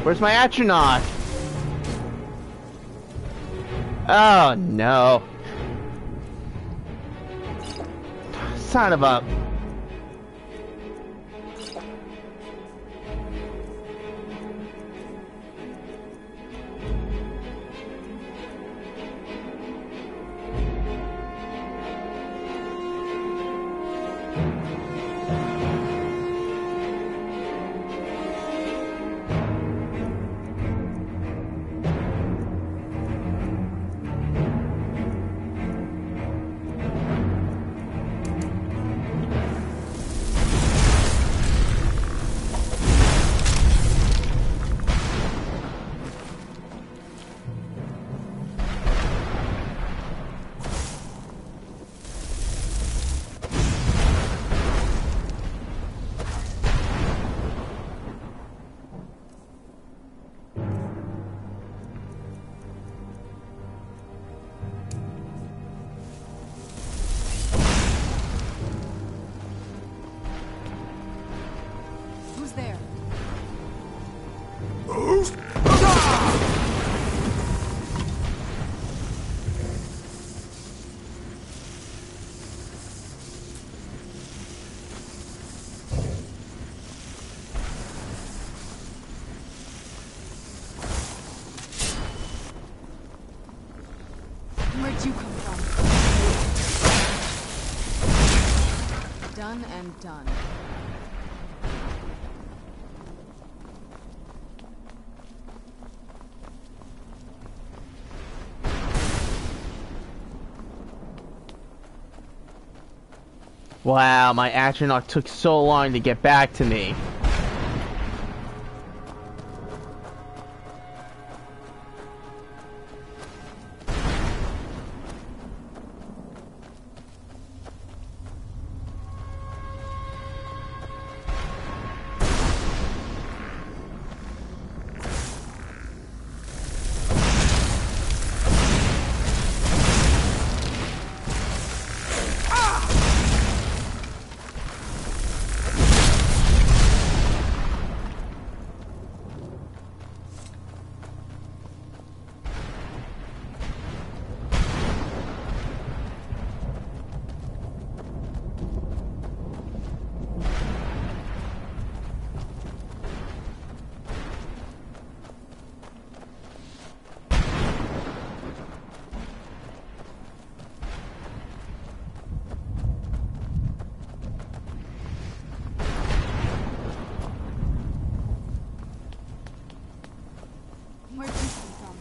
Where's my astronaut? Oh no. Son of a...
Where'd you come from? Done and done.
Wow, my astronaut took so long to get back to me.
Where'd you come from?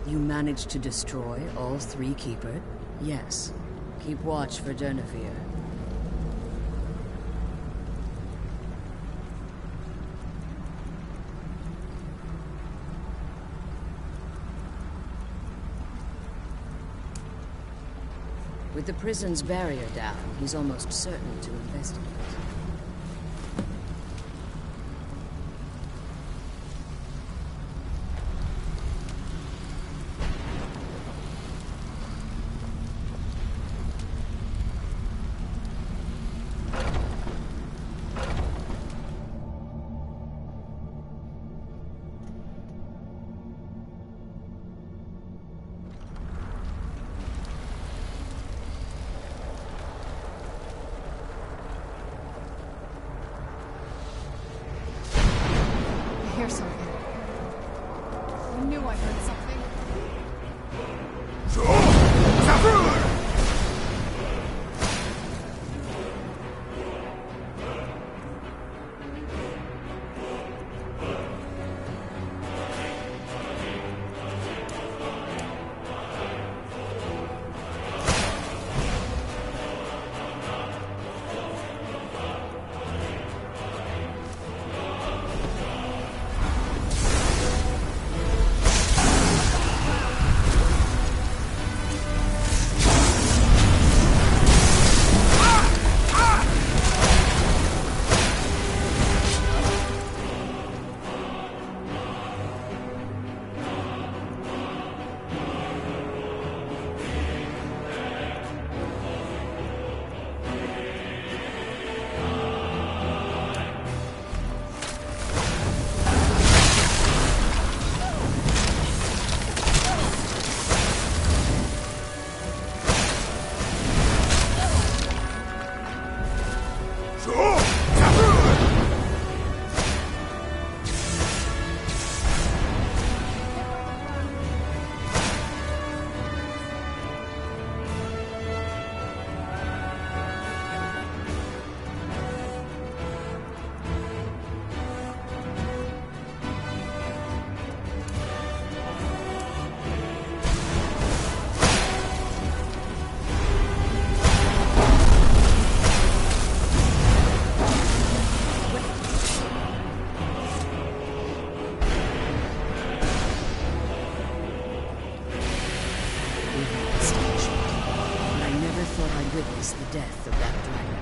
You managed to destroy all 3 Keeper? Yes. Keep watch for Durnafir. With the prison's barrier down, he's almost certain to investigate. witness the death of that dragon.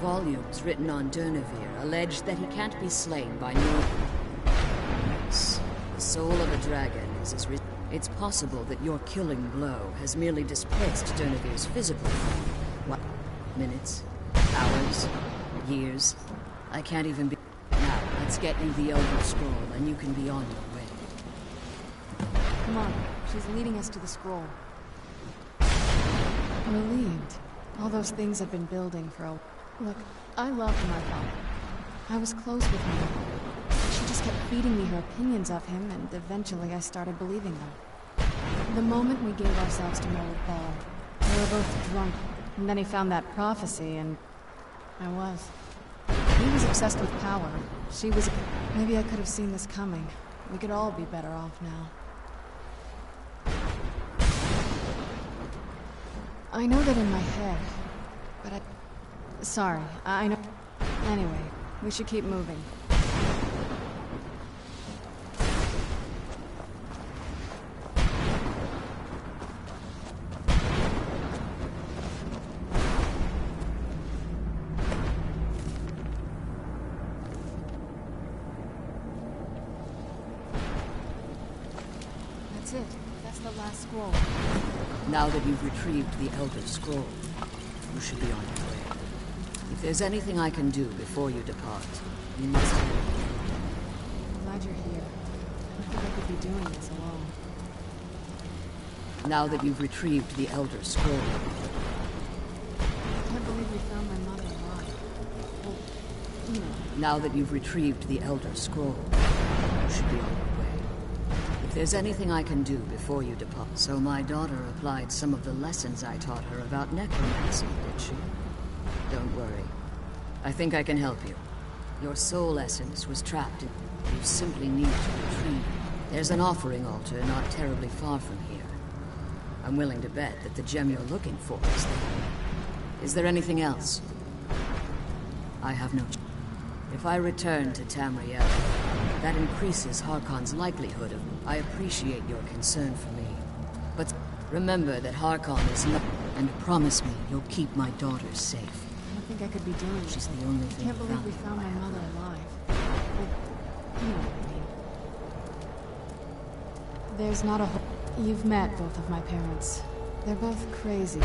Volumes written on Durnevere allege that he can't be slain by no... The soul of a dragon is as rich. It's possible that your killing blow has merely displaced Durnevere's physical form. What? Minutes? Hours? Years? I can't even be... Now, let's get you the Elder Scroll, and you can be on your way.
Come on, she's leading us to the scroll. Relieved. All those things had been building for a... Look, I loved my father. I was close with him. She just kept feeding me her opinions of him, and eventually I started believing them. The moment we gave ourselves to Mold Ball, we were both drunk, and then he found that prophecy, and I was. He was obsessed with power. She was... Maybe I could have seen this coming. We could all be better off now. I know that in my head, but I... Sorry, I know... Anyway, we should keep moving. That's it. That's the last scroll.
Now that you've retrieved the Elder Scroll, you should be on your way. If there's anything I can do before you depart, you must...
I'm glad you're here. I don't think I could be doing this alone.
Now that you've retrieved the Elder Scroll...
I can't believe we found my mother alive. Well, you know.
Now that you've retrieved the Elder Scroll, you should be on your way. If there's anything I can do before you depart... So my daughter applied some of the lessons I taught her about necromancy, did she? Don't worry. I think I can help you. Your soul essence was trapped in... You simply need to retrieve it. There's an offering altar not terribly far from here. I'm willing to bet that the gem you're looking for is there. Is there anything else? I have no... If I return to Tamriel, that increases Harkon's likelihood of... I appreciate your concern for me. But remember that Harkon is not... And promise me you'll keep my daughter safe.
I don't think I could be doing this.
She's the only
I
thing
can't believe we found my mother alive. Well, you know what I mean. There's not a whole... You've met both of my parents. They're both crazy.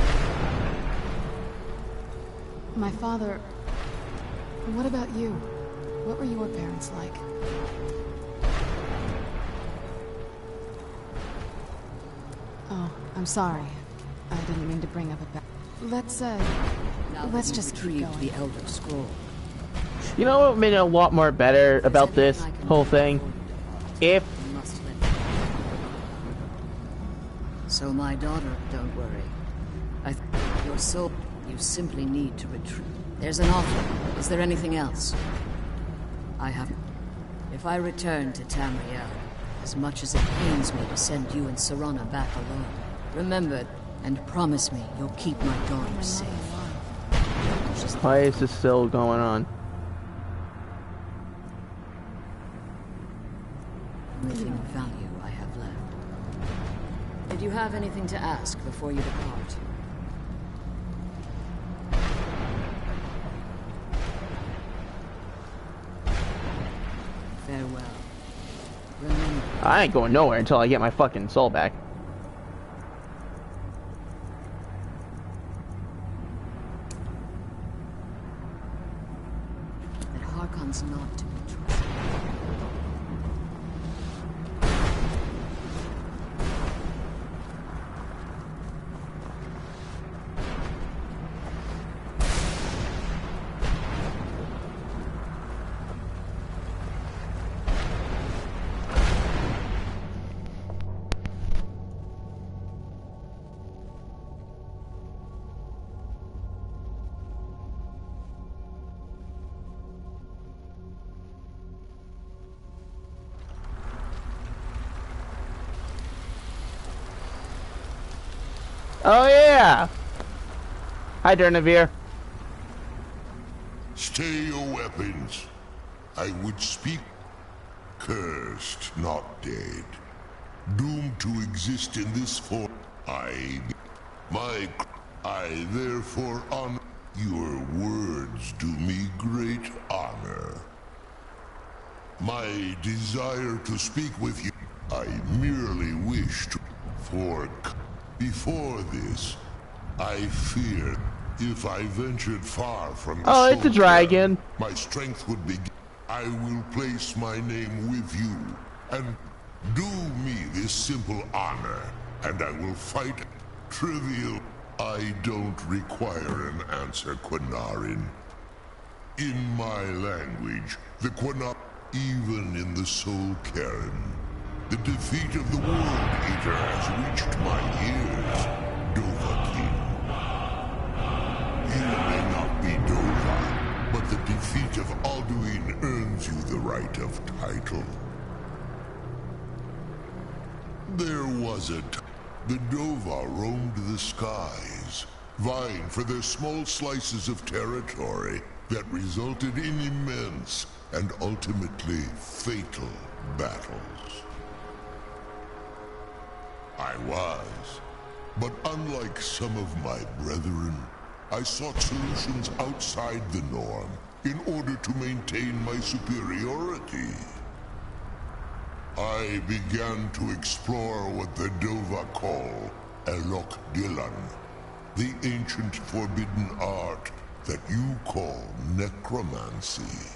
My father... What about you? What were your parents like? Oh, I'm sorry. I didn't mean to bring up a bad... Let's just keep
retrieve
going.
the Elder Scroll.
You know what made it a lot more better about this whole thing? If...
You must let me. So my daughter, don't worry. Your soul, you simply need to retrieve. There's an offer. Is there anything else? I haven't. If I return to Tamriel, as much as it pains me to send you and Serana back alone, remember and promise me you'll keep my daughter safe.
Why is this still going on?
Anything of value I have left. Did you have anything to ask before you depart? Farewell. Remember.
I ain't going nowhere until I get my fucking soul back.
That Harkon's not to be trusted.
Oh yeah! Hi, Durnevere.
Stay your weapons. I would speak cursed, not dead. Doomed to exist in this form. My I therefore honor your words do me great honor. My desire to speak with you, I merely wish to fork. Before this, I feared if I ventured far from the
Oh, it's a
Soul
dragon.
Cairn, my strength would be. I will place my name with you, and do me this simple honor, and I will fight trivial. I don't require an answer, Quinarin. In my language, the Quinarin, even in the Soul Cairn, the defeat of the World Eater has reached my ears, Dovahkiin. You may not be Dova, but the defeat of Alduin earns you the right of title. There was a time the Dova roamed the skies, vying for their small slices of territory that resulted in immense and ultimately fatal battles. I was, but unlike some of my brethren, I sought solutions outside the norm in order to maintain my superiority. I began to explore what the Dova call Elok Gilan, the ancient forbidden art that you call necromancy.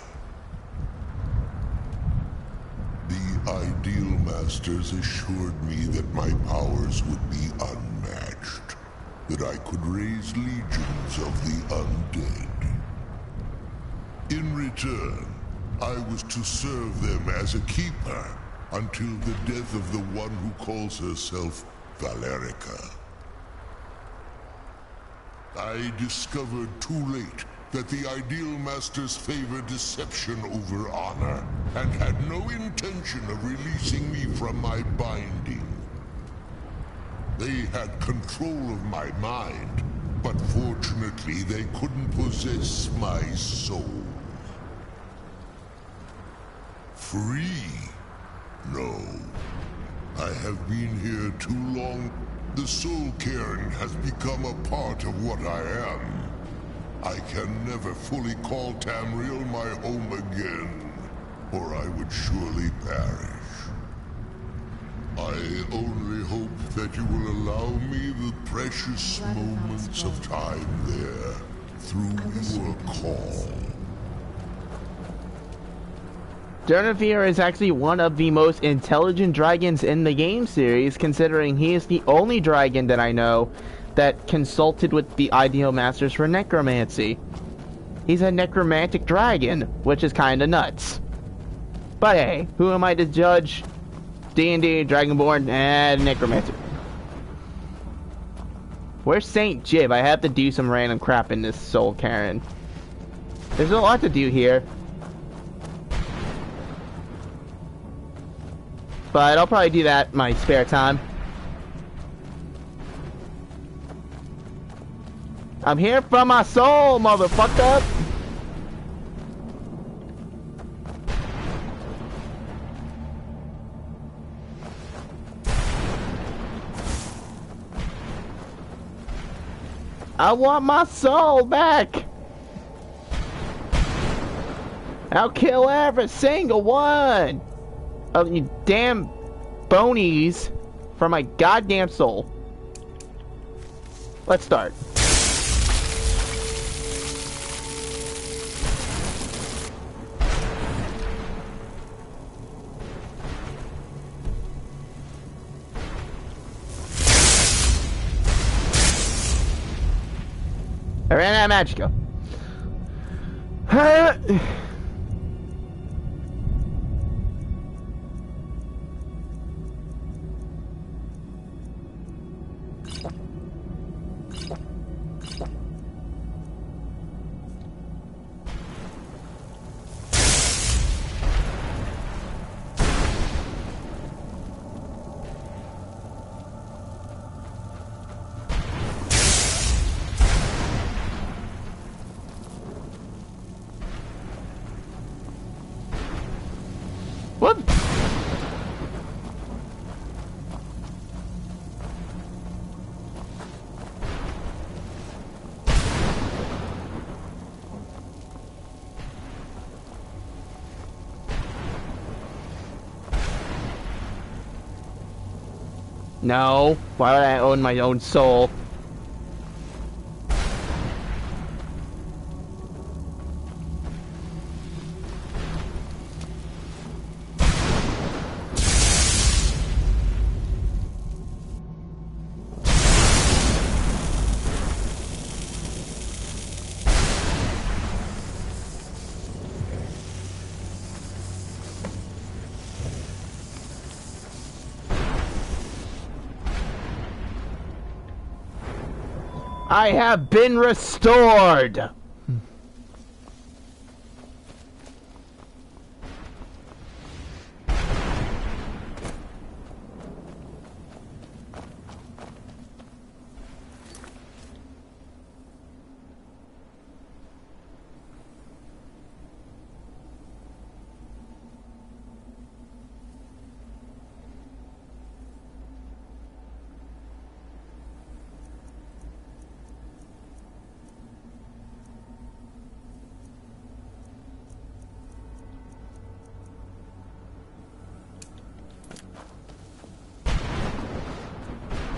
The Ideal Masters assured me that my powers would be unmatched, that I could raise legions of the undead. In return, I was to serve them as a keeper until the death of the one who calls herself Valerica. I discovered too late that the Ideal Masters favor deception over honor, and had no intention of releasing me from my binding. They had control of my mind, but fortunately they couldn't possess my soul. Free? No. I have been here too long. The Soul Cairn has become a part of what I am. I can never fully call Tamriel my home again, or I would surely perish. I only hope that you will allow me the precious moments of time there, through your call.
Durnavir is actually one of the most intelligent dragons in the game series, considering he is the only dragon that I know that consulted with the Ideal Masters for necromancy. He's a necromantic dragon, which is kinda nuts. But hey, who am I to judge? D&D, Dragonborn, and necromancer. Where's Saint Jib? I have to do some random crap in this Soul Cairn. There's a lot to do here. But I'll probably do that in my spare time. I'm here for my soul, motherfucker! I want my soul back! I'll kill every single one of you damn bonies for my goddamn soul. Let's start. I ran out of magicka. What? No. Why would I own my own soul? I have been restored!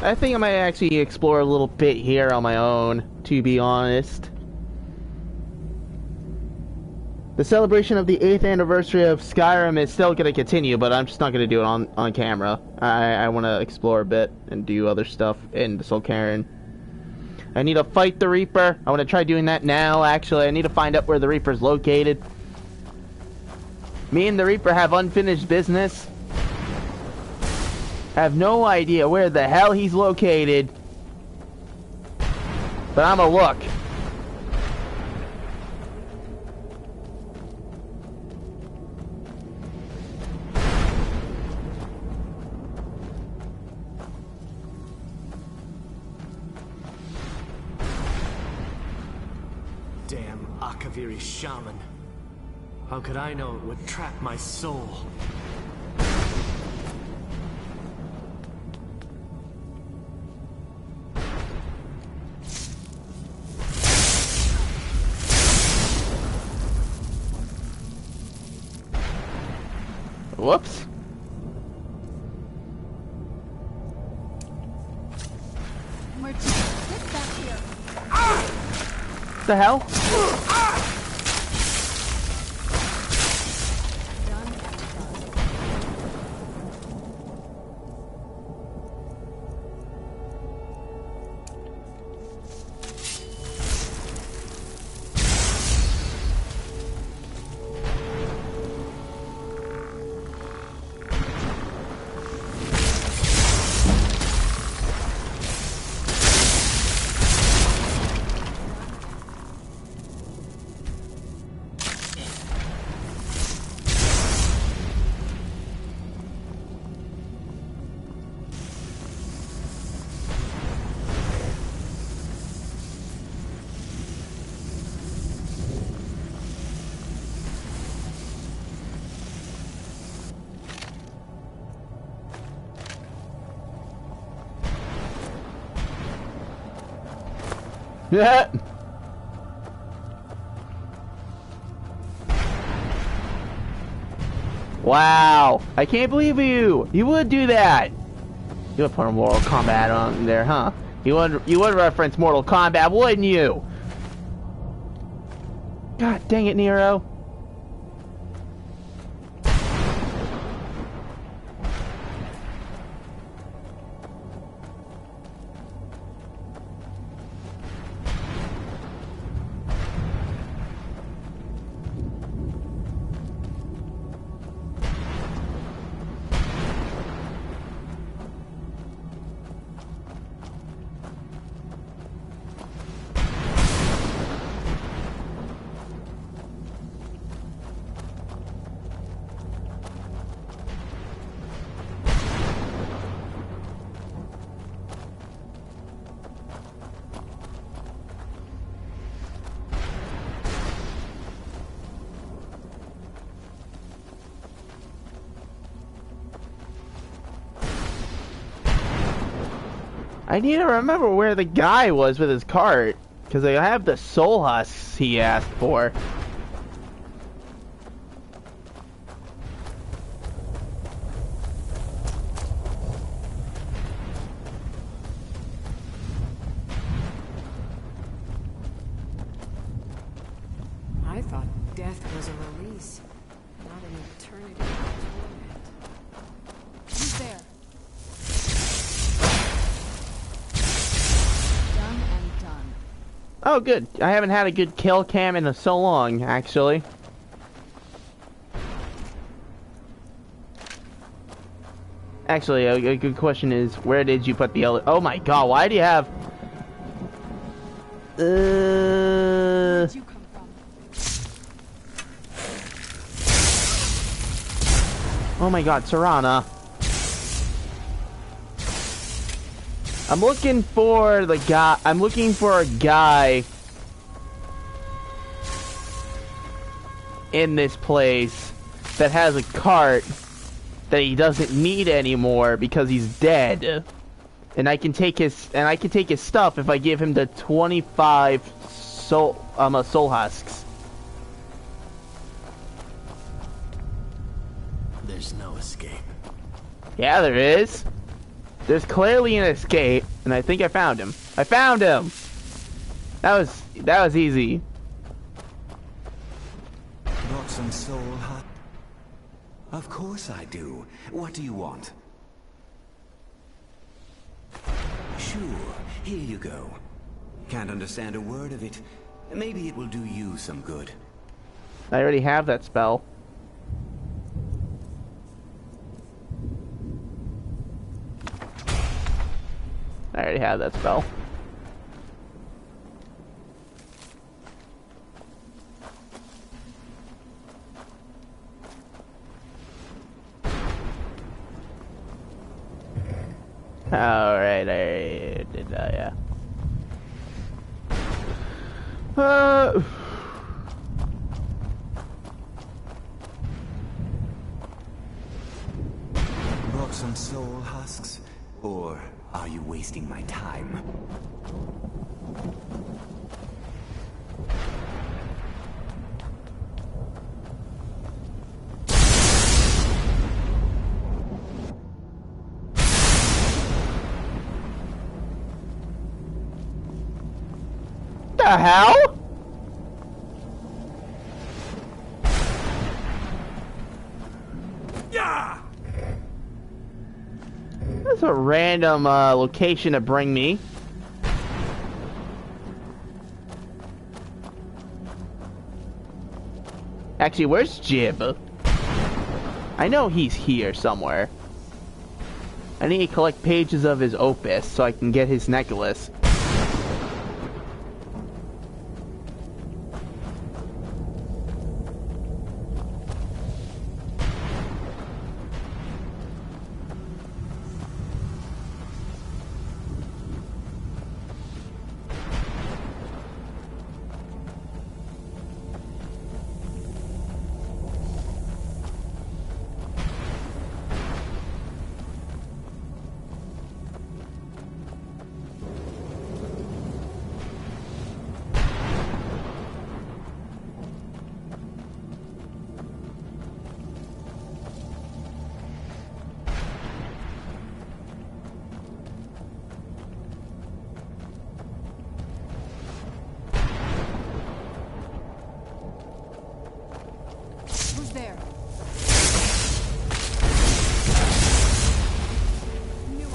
I think I might actually explore a little bit here on my own, to be honest. The celebration of the 8th anniversary of Skyrim is still going to continue, but I'm just not going to do it on camera. I want to explore a bit and do other stuff in the Soul Cairn. I need to fight the Reaper. I want to try doing that now, actually. I need to find out where the Reaper's located. Me and the Reaper have unfinished business. I have no idea where the hell he's located. But I'm gonna look.
Damn Akaviri shaman. How could I know it would trap my soul?
Whoops.
Martin, get back here.
What the hell? Yeah. Wow. I can't believe you. You would do that. You would put a Mortal Kombat on there, huh? You would reference Mortal Kombat, wouldn't you? God dang it, Nero. I need to remember where the guy was with his cart, because I have the soul husks he asked for.
thought death was a release, not an eternity of torment.
Who's there? Done and done.
Oh, good. I haven't had a good kill cam in so long, actually. Actually, a good question is, where did you put the other? Oh my god, why do you have...
Where'd you come from?
Oh my god, Serana. I'm looking for the guy... I'm looking for a guy... in this place that has a cart that he doesn't need anymore because he's dead. And I can take his stuff if I give him the 25 soul husks.
There's no escape.
Yeah, there is. There's clearly an escape, and I think I found him. I found him. That was easy.
Brought some soul hut? Of course I do. What do you want? Sure, here you go. Can't understand a word of it. Maybe it will do you some good.
I already have that spell. I already have that spell. Alright, I did that, yeah.
Brought some soul husks? Or are you wasting my time?
The hell?
Yeah!
That's a random location to bring me. Actually, where's Jib? I know he's here somewhere. I need to collect pages of his opus so I can get his necklace.
Who's there? Knew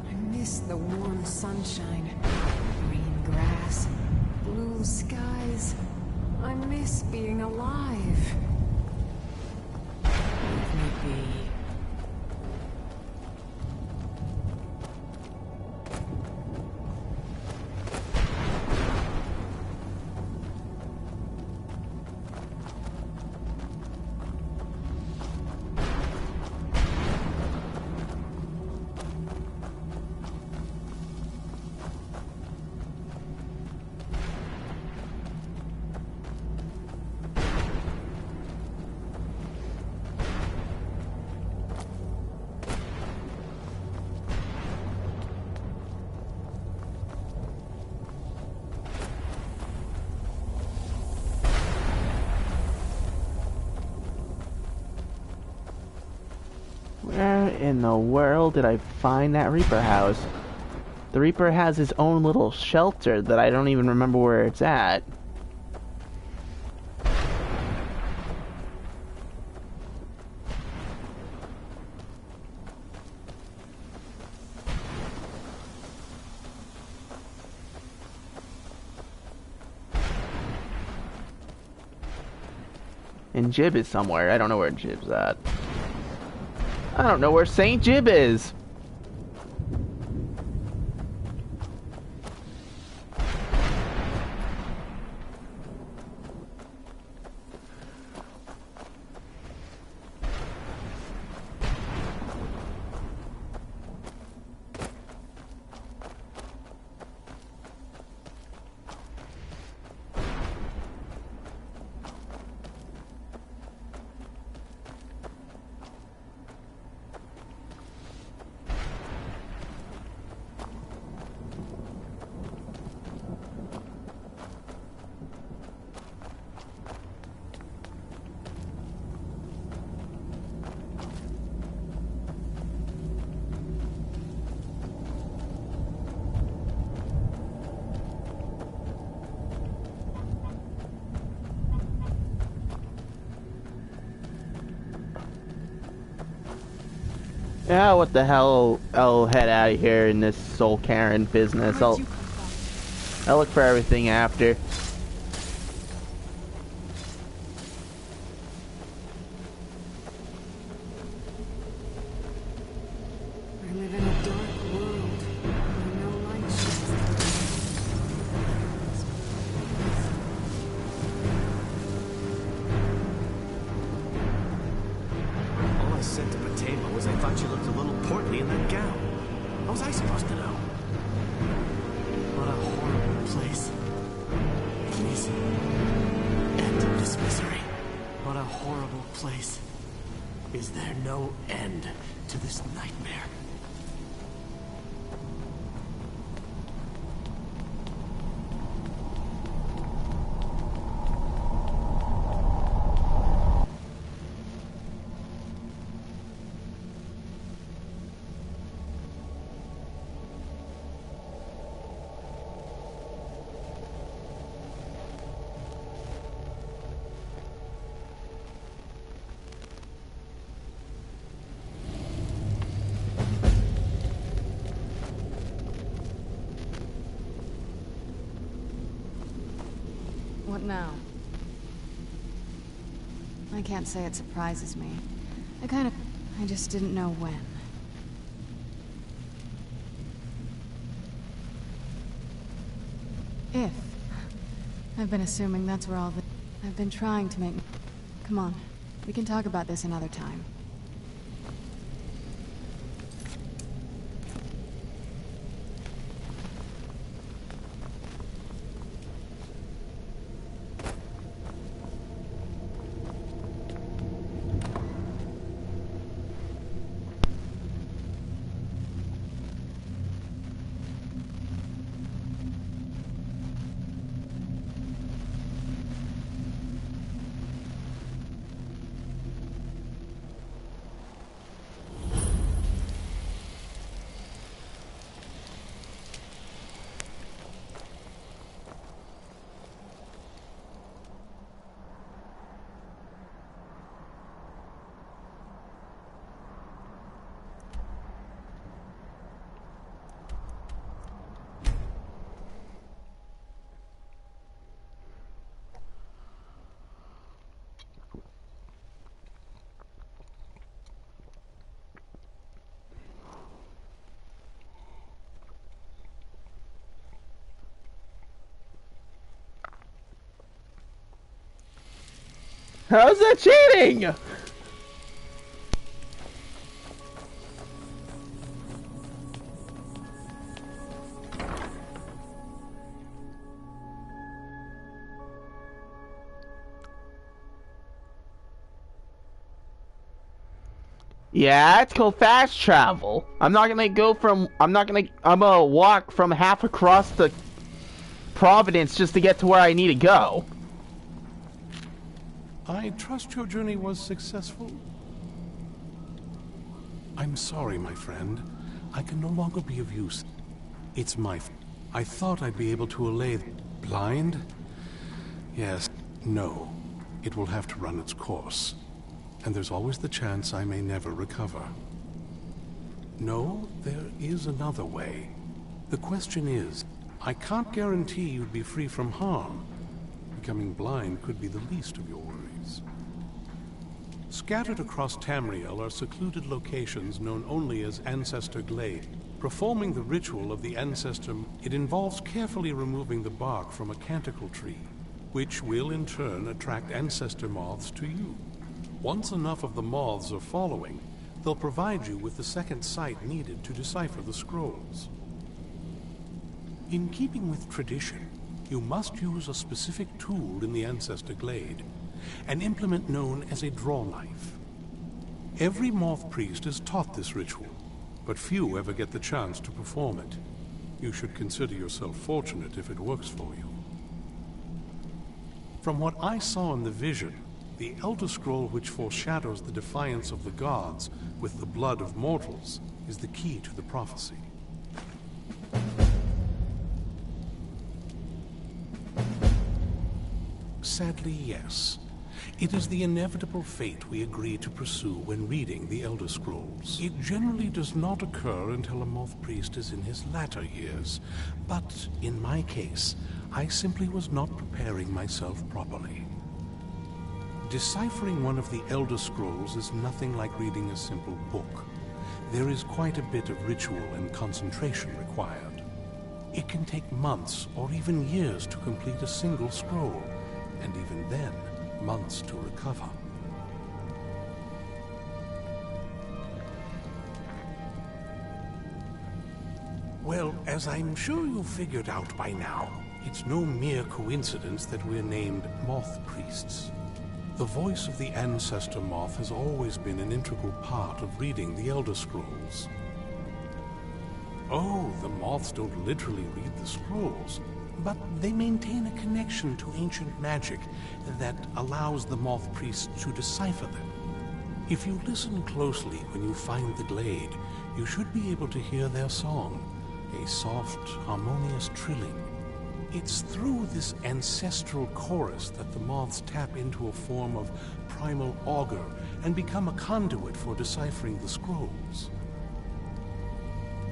I
miss the warm sunshine, green grass, blue skies. I miss being alive. Leave me be.
Where in the world did I find that Reaper house? The Reaper has his own little shelter that I don't even remember where it's at. And Jib is somewhere. I don't know where Jib's at. I don't know where Saint Jib is. Yeah, what the hell? I'll head out of here in this Soul Karen business. I'll look for everything after.
I live in a dark world where no light shines through.
All I said to Patema was I thought she looked a little portly in that gown. How was I supposed to know? What a horrible place. Please, end this misery. What a horrible place. Is there no end to this nightmare?
What now? I can't say it surprises me. I just didn't know when. If. I've been assuming that's where all the... I've been trying to make... Come on. We can talk about this another time.
How's that cheating? Yeah, it's called fast travel. I'm gonna walk from half across the Providence just to get to where I need to go.
I trust your journey was successful. I'm sorry, my friend. I can no longer be of use. It's my I thought I'd be able to allay... Blind? Yes. No. It will have to run its course. And there's always the chance I may never recover. No, there is another way. The question is, I can't guarantee you'd be free from harm. Becoming blind could be the least of your worries. Scattered across Tamriel are secluded locations known only as Ancestor Glade. Performing the ritual of the Ancestor, it involves carefully removing the bark from a canticle tree, which will in turn attract Ancestor moths to you. Once enough of the moths are following, they'll provide you with the second sight needed to decipher the scrolls. In keeping with tradition, you must use a specific tool in the Ancestor Glade, an implement known as a draw knife. Every moth priest is taught this ritual, but few ever get the chance to perform it. You should consider yourself fortunate if it works for you. From what I saw in the vision, the Elder Scroll which foreshadows the defiance of the gods with the blood of mortals is the key to the prophecy. Sadly, yes. It is the inevitable fate we agree to pursue when reading the Elder Scrolls. It generally does not occur until a moth priest is in his latter years, but in my case, I simply was not preparing myself properly. Deciphering one of the Elder Scrolls is nothing like reading a simple book. There is quite a bit of ritual and concentration required. It can take months or even years to complete a single scroll, and even then, months to recover. Well, as I'm sure you've figured out by now, it's no mere coincidence that we're named Moth Priests. The voice of the Ancestor Moth has always been an integral part of reading the Elder Scrolls. Oh, the moths don't literally read the scrolls, but they maintain a connection to ancient magic that allows the moth priests to decipher them. If you listen closely when you find the glade, you should be able to hear their song, a soft, harmonious trilling. It's through this ancestral chorus that the moths tap into a form of primal augur and become a conduit for deciphering the scrolls.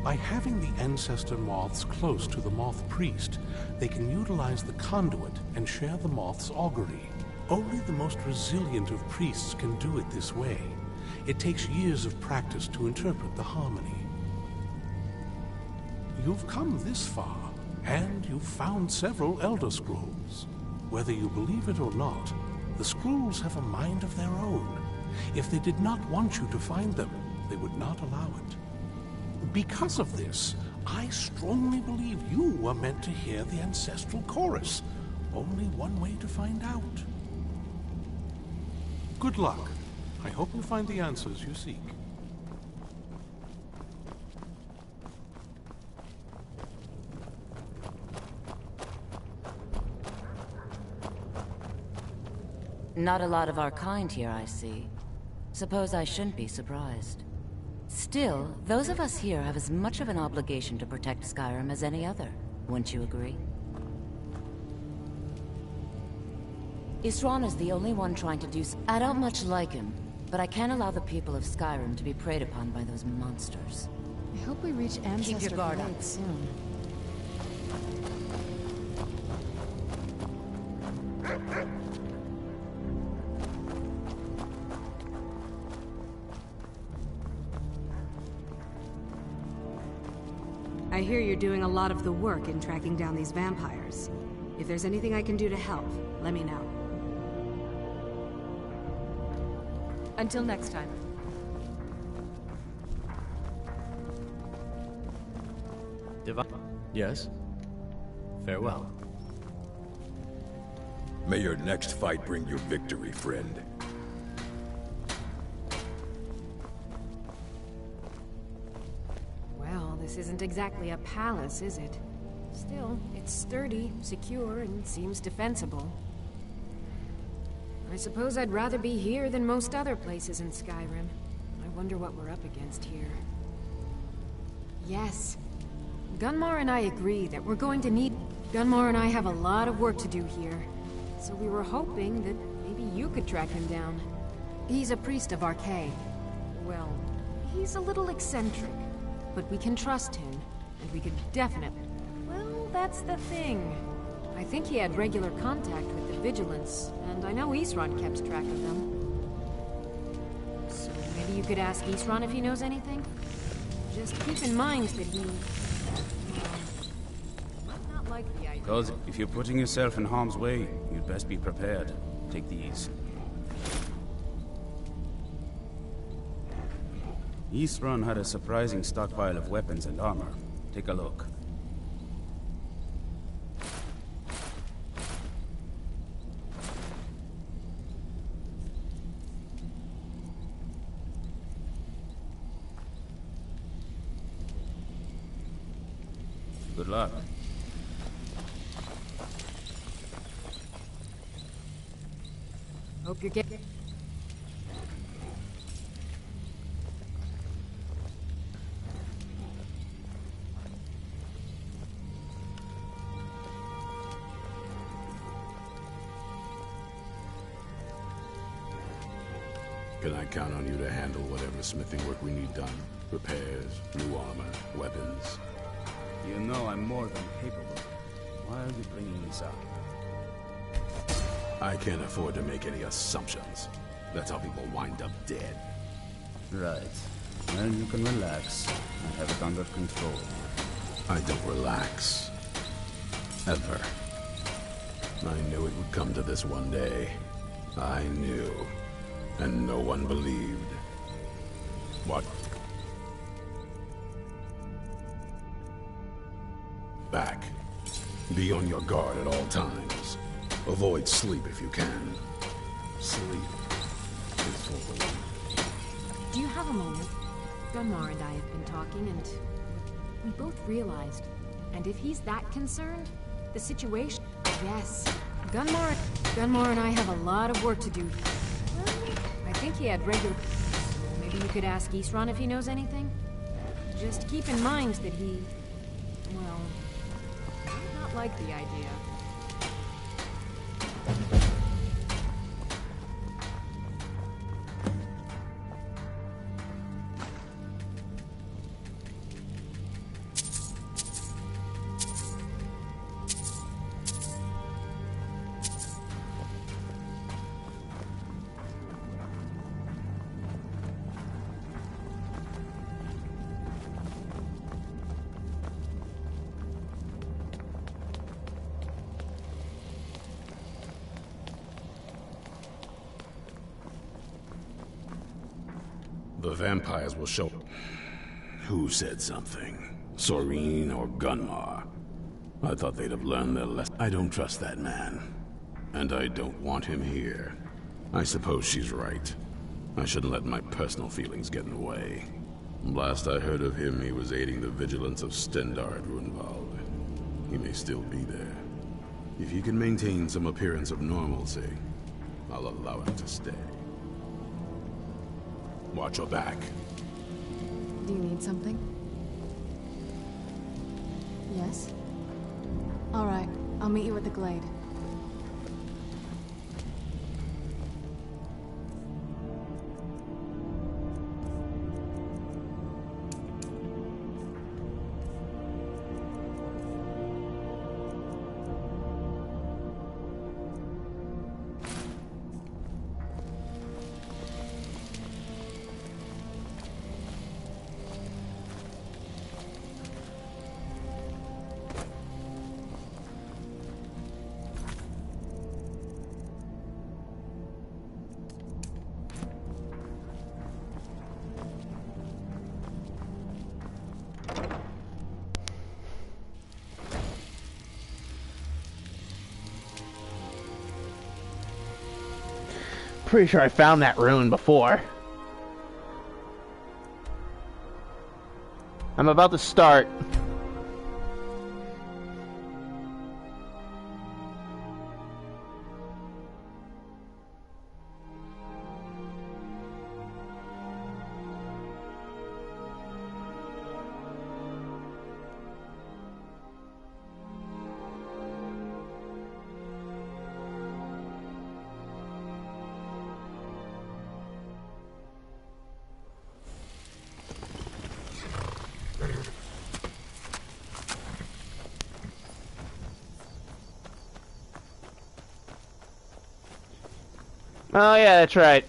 By having the ancestor moths close to the moth priest, they can utilize the conduit and share the moth's augury. Only the most resilient of priests can do it this way. It takes years of practice to interpret the harmony. You've come this far, and you've found several Elder Scrolls. Whether you believe it or not, the scrolls have a mind of their own. If they did not want you to find them, they would not allow it. Because of this, I strongly believe you were meant to hear the ancestral chorus. Only one way to find out. Good luck. I hope you find the answers you seek.
Not a lot of our kind here, I see. Suppose I shouldn't be surprised. Still, those of us here have as much of an obligation to protect Skyrim as any other. Wouldn't you agree? Isran is the only one trying to do I don't much like him, but I can't allow the people of Skyrim to be preyed upon by those monsters.
I hope we reach Ancestor
Keep your guard
Glade
up.
soon.
I hear you're doing a lot of the work in tracking down these vampires. If there's anything I can do to help, let me know.
Until next time.
Yes? Farewell.
May your next fight bring you victory, friend.
Well, this isn't exactly a palace, is it? Still, it's sturdy, secure, and seems defensible. I suppose I'd rather be here than most other places in Skyrim. I wonder what we're up against here. Yes. Gunmar and I agree that we're going to need... Gunmar and I have a lot of work to do here. So we were hoping that maybe you could track him down. He's a priest of Arcade. Well, he's a little eccentric, but we can trust him, and we could definitely... Well, that's the thing. I think he had regular contact with the Vigilance, and I know Isran kept track of them. So maybe you could ask Isran if he knows anything? Just keep in mind that he... might not like the idea.
Because if you're putting yourself in harm's way, you'd best be prepared. Take these. Isran had a surprising stockpile of weapons and armor. Take a look. Good luck.
Hope you're getting...
Can I count on you to handle whatever smithing work we need done? Repairs, new armor, weapons.
You know I'm more than capable. Why are you bringing this up?
I can't afford to make any assumptions. That's how people wind up dead.
Right. Well, you can relax. I have it under control.
I don't relax. Ever. I knew it would come to this one day. I knew. And no one believed. What? Back. Be on your guard at all times. Avoid sleep if you can. Sleep is for the weak.
Do you have a moment? Gunmar and I have been talking, and we both realized. And if he's that concerned, the situation... Yes. Gunmar and I have a lot of work to do. Well, I think he had regular... Maybe you could ask Isran if he knows anything? Just keep in mind that he... Well... might not like the idea.
The vampires will show... Who said something? Soreen or Gunmar? I thought they'd have learned their lesson. I don't trust that man. And I don't want him here. I suppose she's right. I shouldn't let my personal feelings get in the way. Last I heard of him, he was aiding the vigilance of Stendarr at Runvald. He may still be there. If he can maintain some appearance of normalcy, I'll allow him to stay. Watch your back.
Do you need something? Yes? Alright, I'll meet you at the glade.
Pretty sure I found that rune before. I'm about to start. Oh yeah, that's right.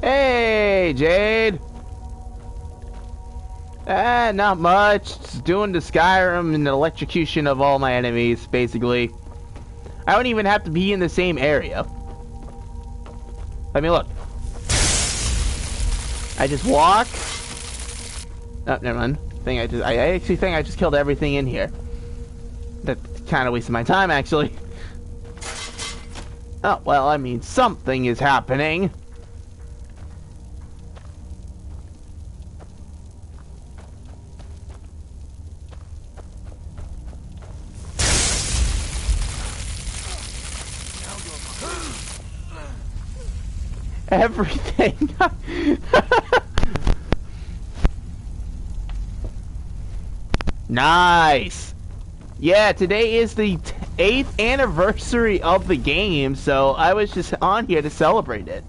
Hey, Jade. Not much. Just doing the Skyrim and the electrocution of all my enemies, basically. I don't even have to be in the same area. Let me look. I just walk. Oh, never mind. I actually think I just killed everything in here. kind of wasting my time, actually. Oh, well, I mean, something is happening. Everything. Nice. Yeah, today is the 8th anniversary of the game, so I was just on here to celebrate it.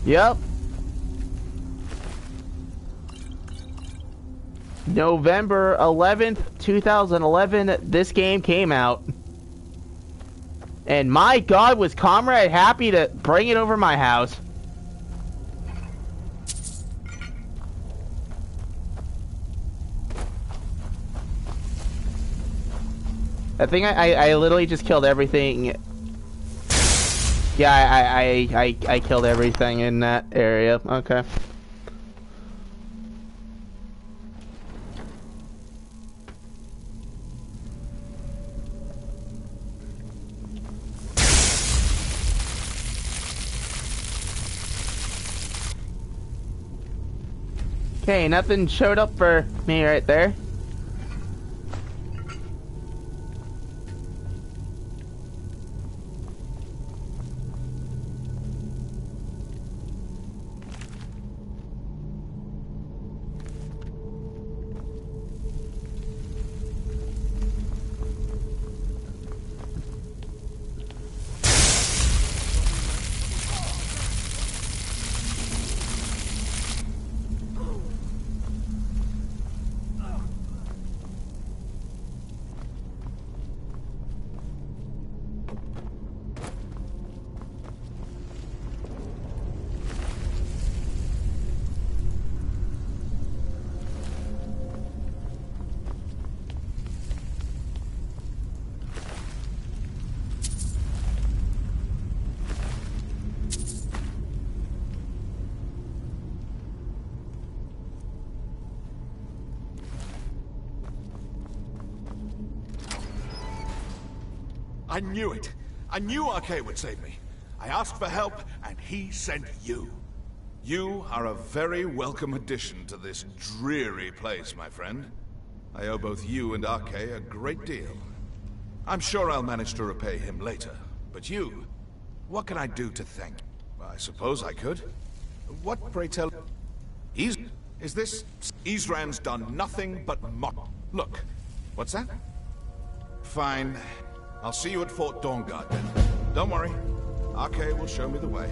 Yep. November 11th, 2011, this game came out. And my god, was Comrade happy to bring it over my house. I think I literally just killed everything. Yeah, I killed everything in that area. Okay. Okay, nothing showed up for me right there.
I knew it. I knew RK would save me. I asked for help, and he sent you. You are a very welcome addition to this dreary place, my friend. I owe both you and RK a great deal. I'm sure I'll manage to repay him later. But you, what can I do to thank you? I suppose I could. What, pray tell... Is this... Isran's done nothing but mock... Look, what's that? Fine. I'll see you at Fort Dawnguard then. Don't worry. RK will show me the way.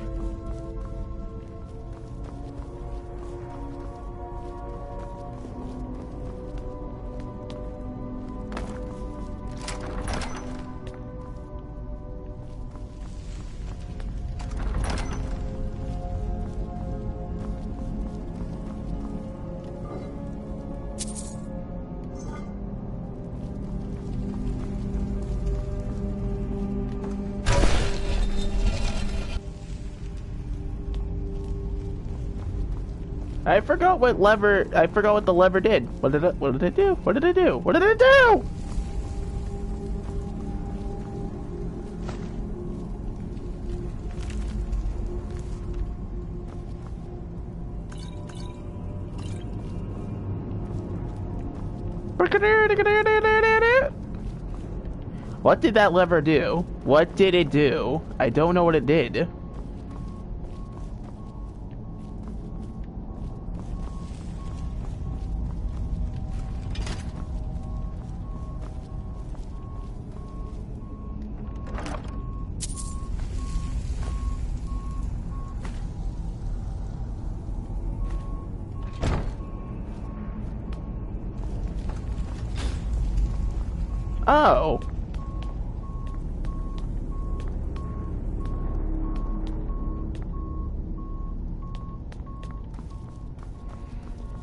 I forgot what the lever did. What did it do? What did it do? What did it do? What did that lever do? What did it do? I don't know what it did. Oh.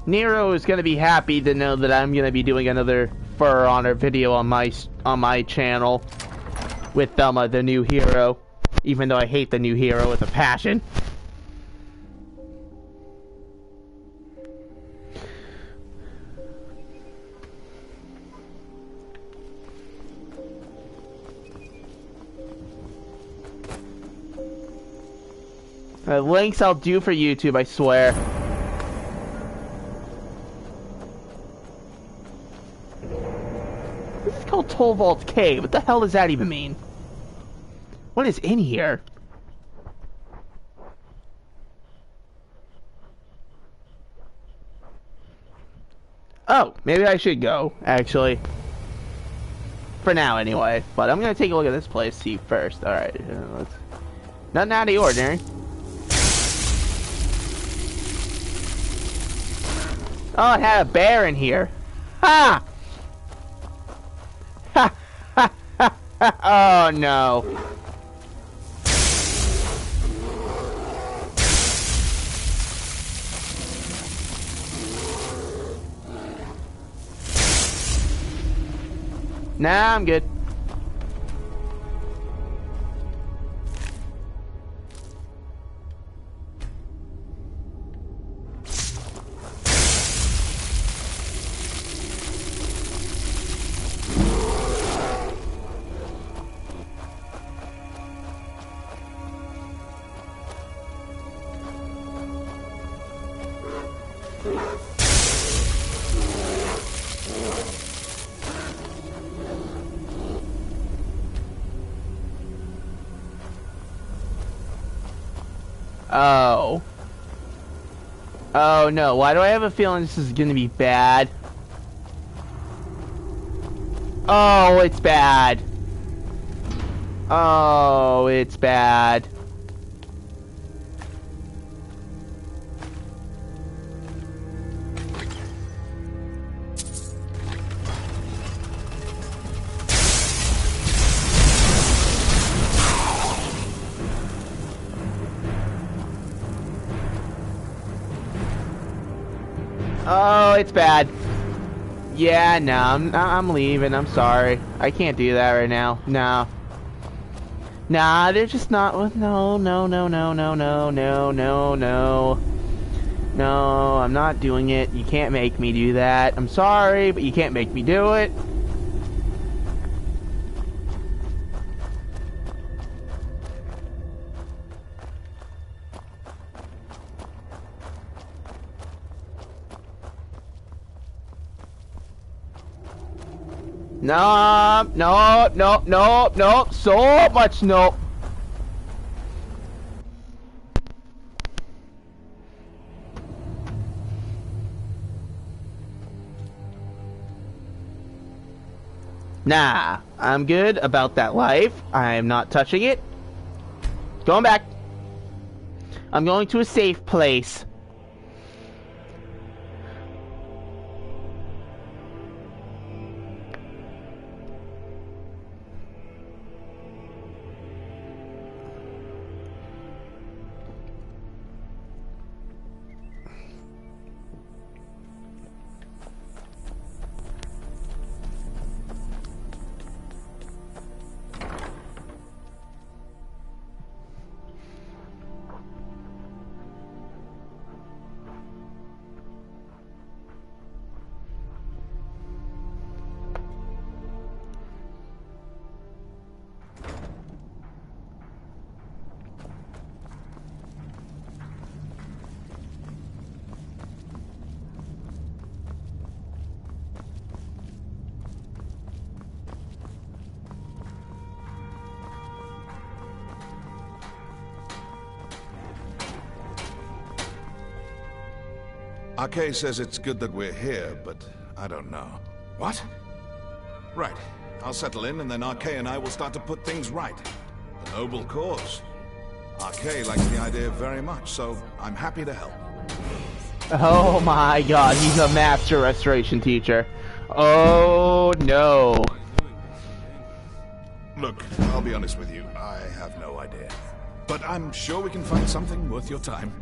Nero is gonna be happy to know that I'm gonna be doing another For Honor video on my channel with the new hero, even though I hate the new hero with a passion. Links I'll do for YouTube, I swear. This is called Toll Vault Cave. What the hell does that even mean? What is in here? Oh, maybe I should go, actually. For now, anyway. But I'm gonna take a look at this place, see first. Alright, let's... Nothing out of the ordinary. Oh, it had a bear in here. Ha! Ha! Ha! Ha! Ha! Oh, no. Nah, I'm good. Oh. Oh no, why do I have a feeling this is gonna be bad? Oh, it's bad. Oh, it's bad. Oh, it's bad. Yeah, no, I'm leaving. I'm sorry. I can't do that right now. No. Nah, they're just not. No, no, no, no, no, no, no, no, no. No, I'm not doing it. You can't make me do that. I'm sorry, but you can't make me do it. No, no, no, no, no, so much no. Nah, I'm good about that life. I'm not touching it. Going back. I'm going to a safe place.
Arcade says it's good that we're here, but I don't know. What? Right. I'll settle in, and then Arcade and I will start to put things right. A noble cause. Arcade likes the idea very much, so I'm happy to help.
Oh my god, he's a master restoration teacher. Oh no.
Look, I'll be honest with you. I have no idea. But I'm sure we can find something worth your time.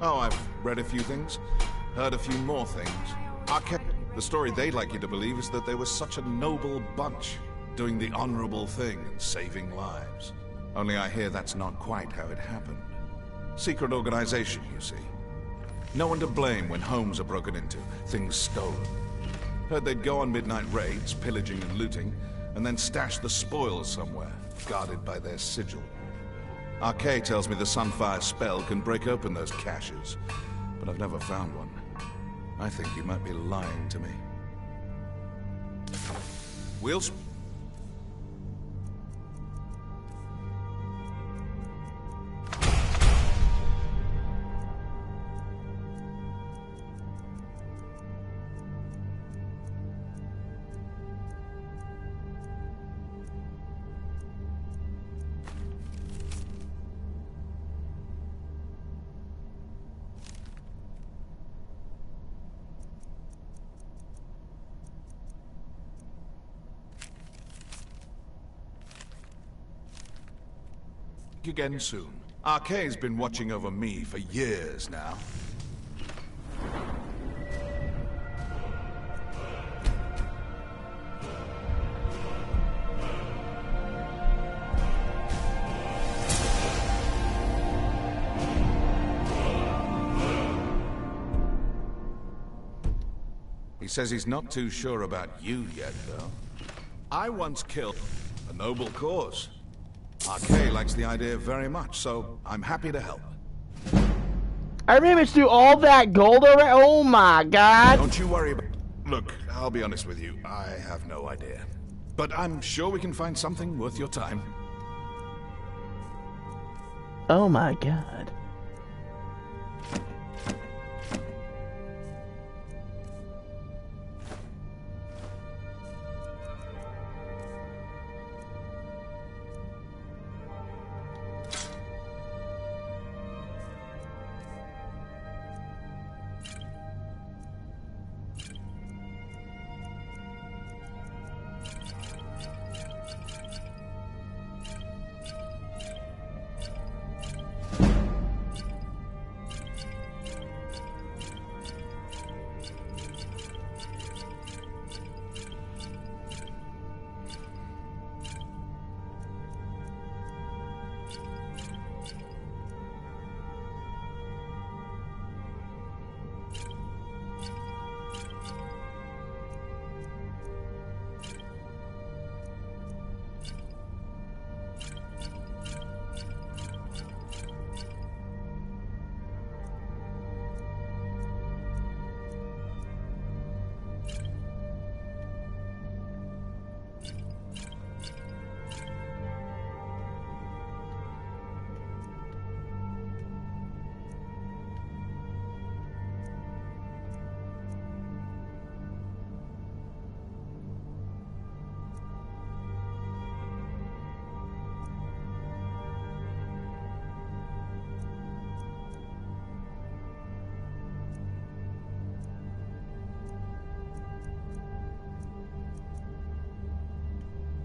Oh, I've read a few things, heard a few more things. The story they'd like you to believe is that they were such a noble bunch, doing the honorable thing and saving lives. Only I hear that's not quite how it happened. Secret organization, you see. No one to blame when homes are broken into, things stolen. Heard they'd go on midnight raids, pillaging and looting, and then stash the spoils somewhere, guarded by their sigil. RK tells me the Sunfire spell can break open those caches, but I've never found one. I think you might be lying to me. Wheels? Again soon. RK's been watching over me for years now. He says he's not too sure about you yet, though. I once killed a noble cause. RK likes the idea very much, so I'm happy to help.
I managed through all that gold already? Oh my god!
Don't you worry about... Look, I'll be honest with you. I have no idea. But I'm sure we can find something worth your time.
Oh my god.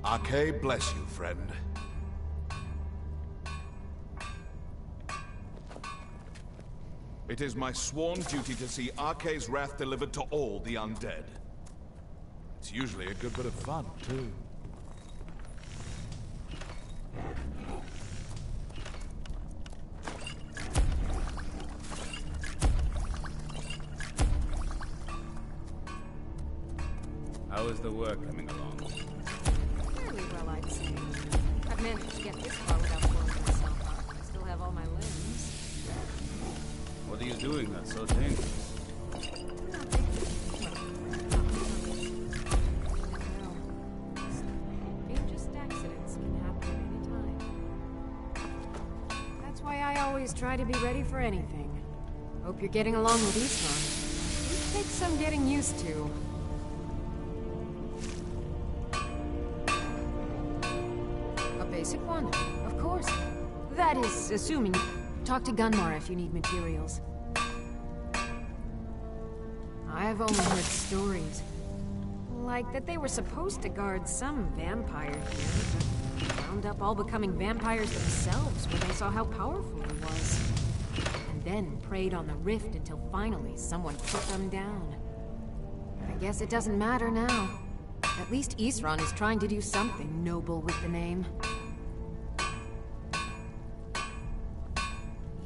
RK bless you, friend. It is my sworn duty to see RK's wrath delivered to all the undead. It's usually a good bit of fun, too.
How is the work coming along?
Fairly well, I'd say. I've managed to get this far without blowing myself up. I still have all my limbs.
What are you doing that's so dangerous?
Just accidents can happen at any time. That's why I always try to be ready for anything. Hope you're getting along with Eastron. It takes some getting used to. A basic one, of course. That is, assuming... Talk to Gunmar if you need materials. I've only heard stories. Like that they were supposed to guard some vampire here, but wound up all becoming vampires themselves when they saw how powerful he was. And then preyed on the rift until finally someone put them down. I guess it doesn't matter now. At least Isran is trying to do something noble with the name.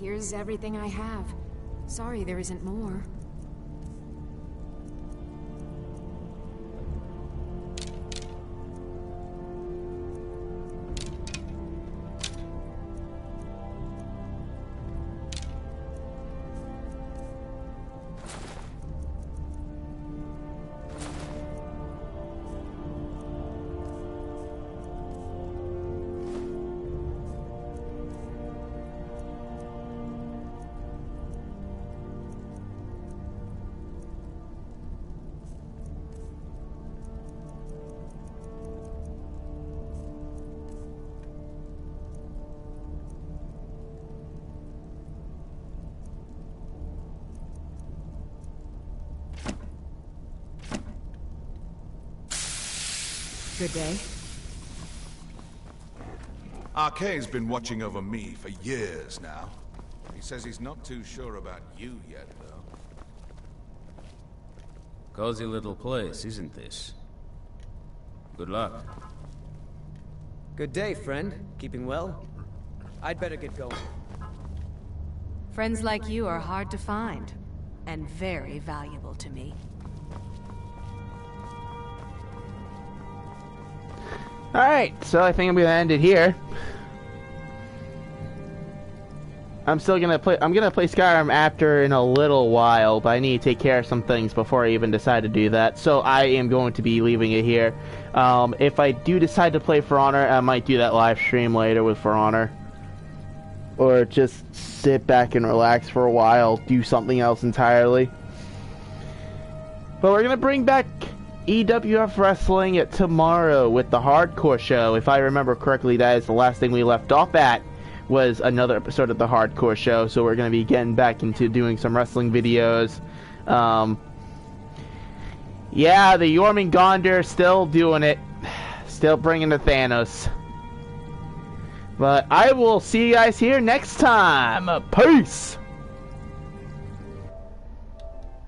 Here's everything I have. Sorry there isn't more.
Good day.
Arkay's been watching over me for years now. He says he's not too sure about you yet, though.
Cozy little place, isn't this? Good luck.
Good day, friend. Keeping well? I'd better get going.
Friends like you are hard to find, and very valuable to me.
Alright, so I think I'm gonna end it here. I'm gonna play Skyrim after in a little while, but I need to take care of some things before I even decide to do that. So I am going to be leaving it here. If I do decide to play For Honor, I might do that live stream later with For Honor. Or just sit back and relax for a while, do something else entirely. But we're gonna bring back EWF Wrestling tomorrow with the Hardcore Show. If I remember correctly, that is the last thing we left off at, was another episode of the Hardcore Show. So we're going to be getting back into doing some wrestling videos. Yeah, the Jormungandr still doing it. Still bringing the Thanos. But I will see you guys here next time. Peace!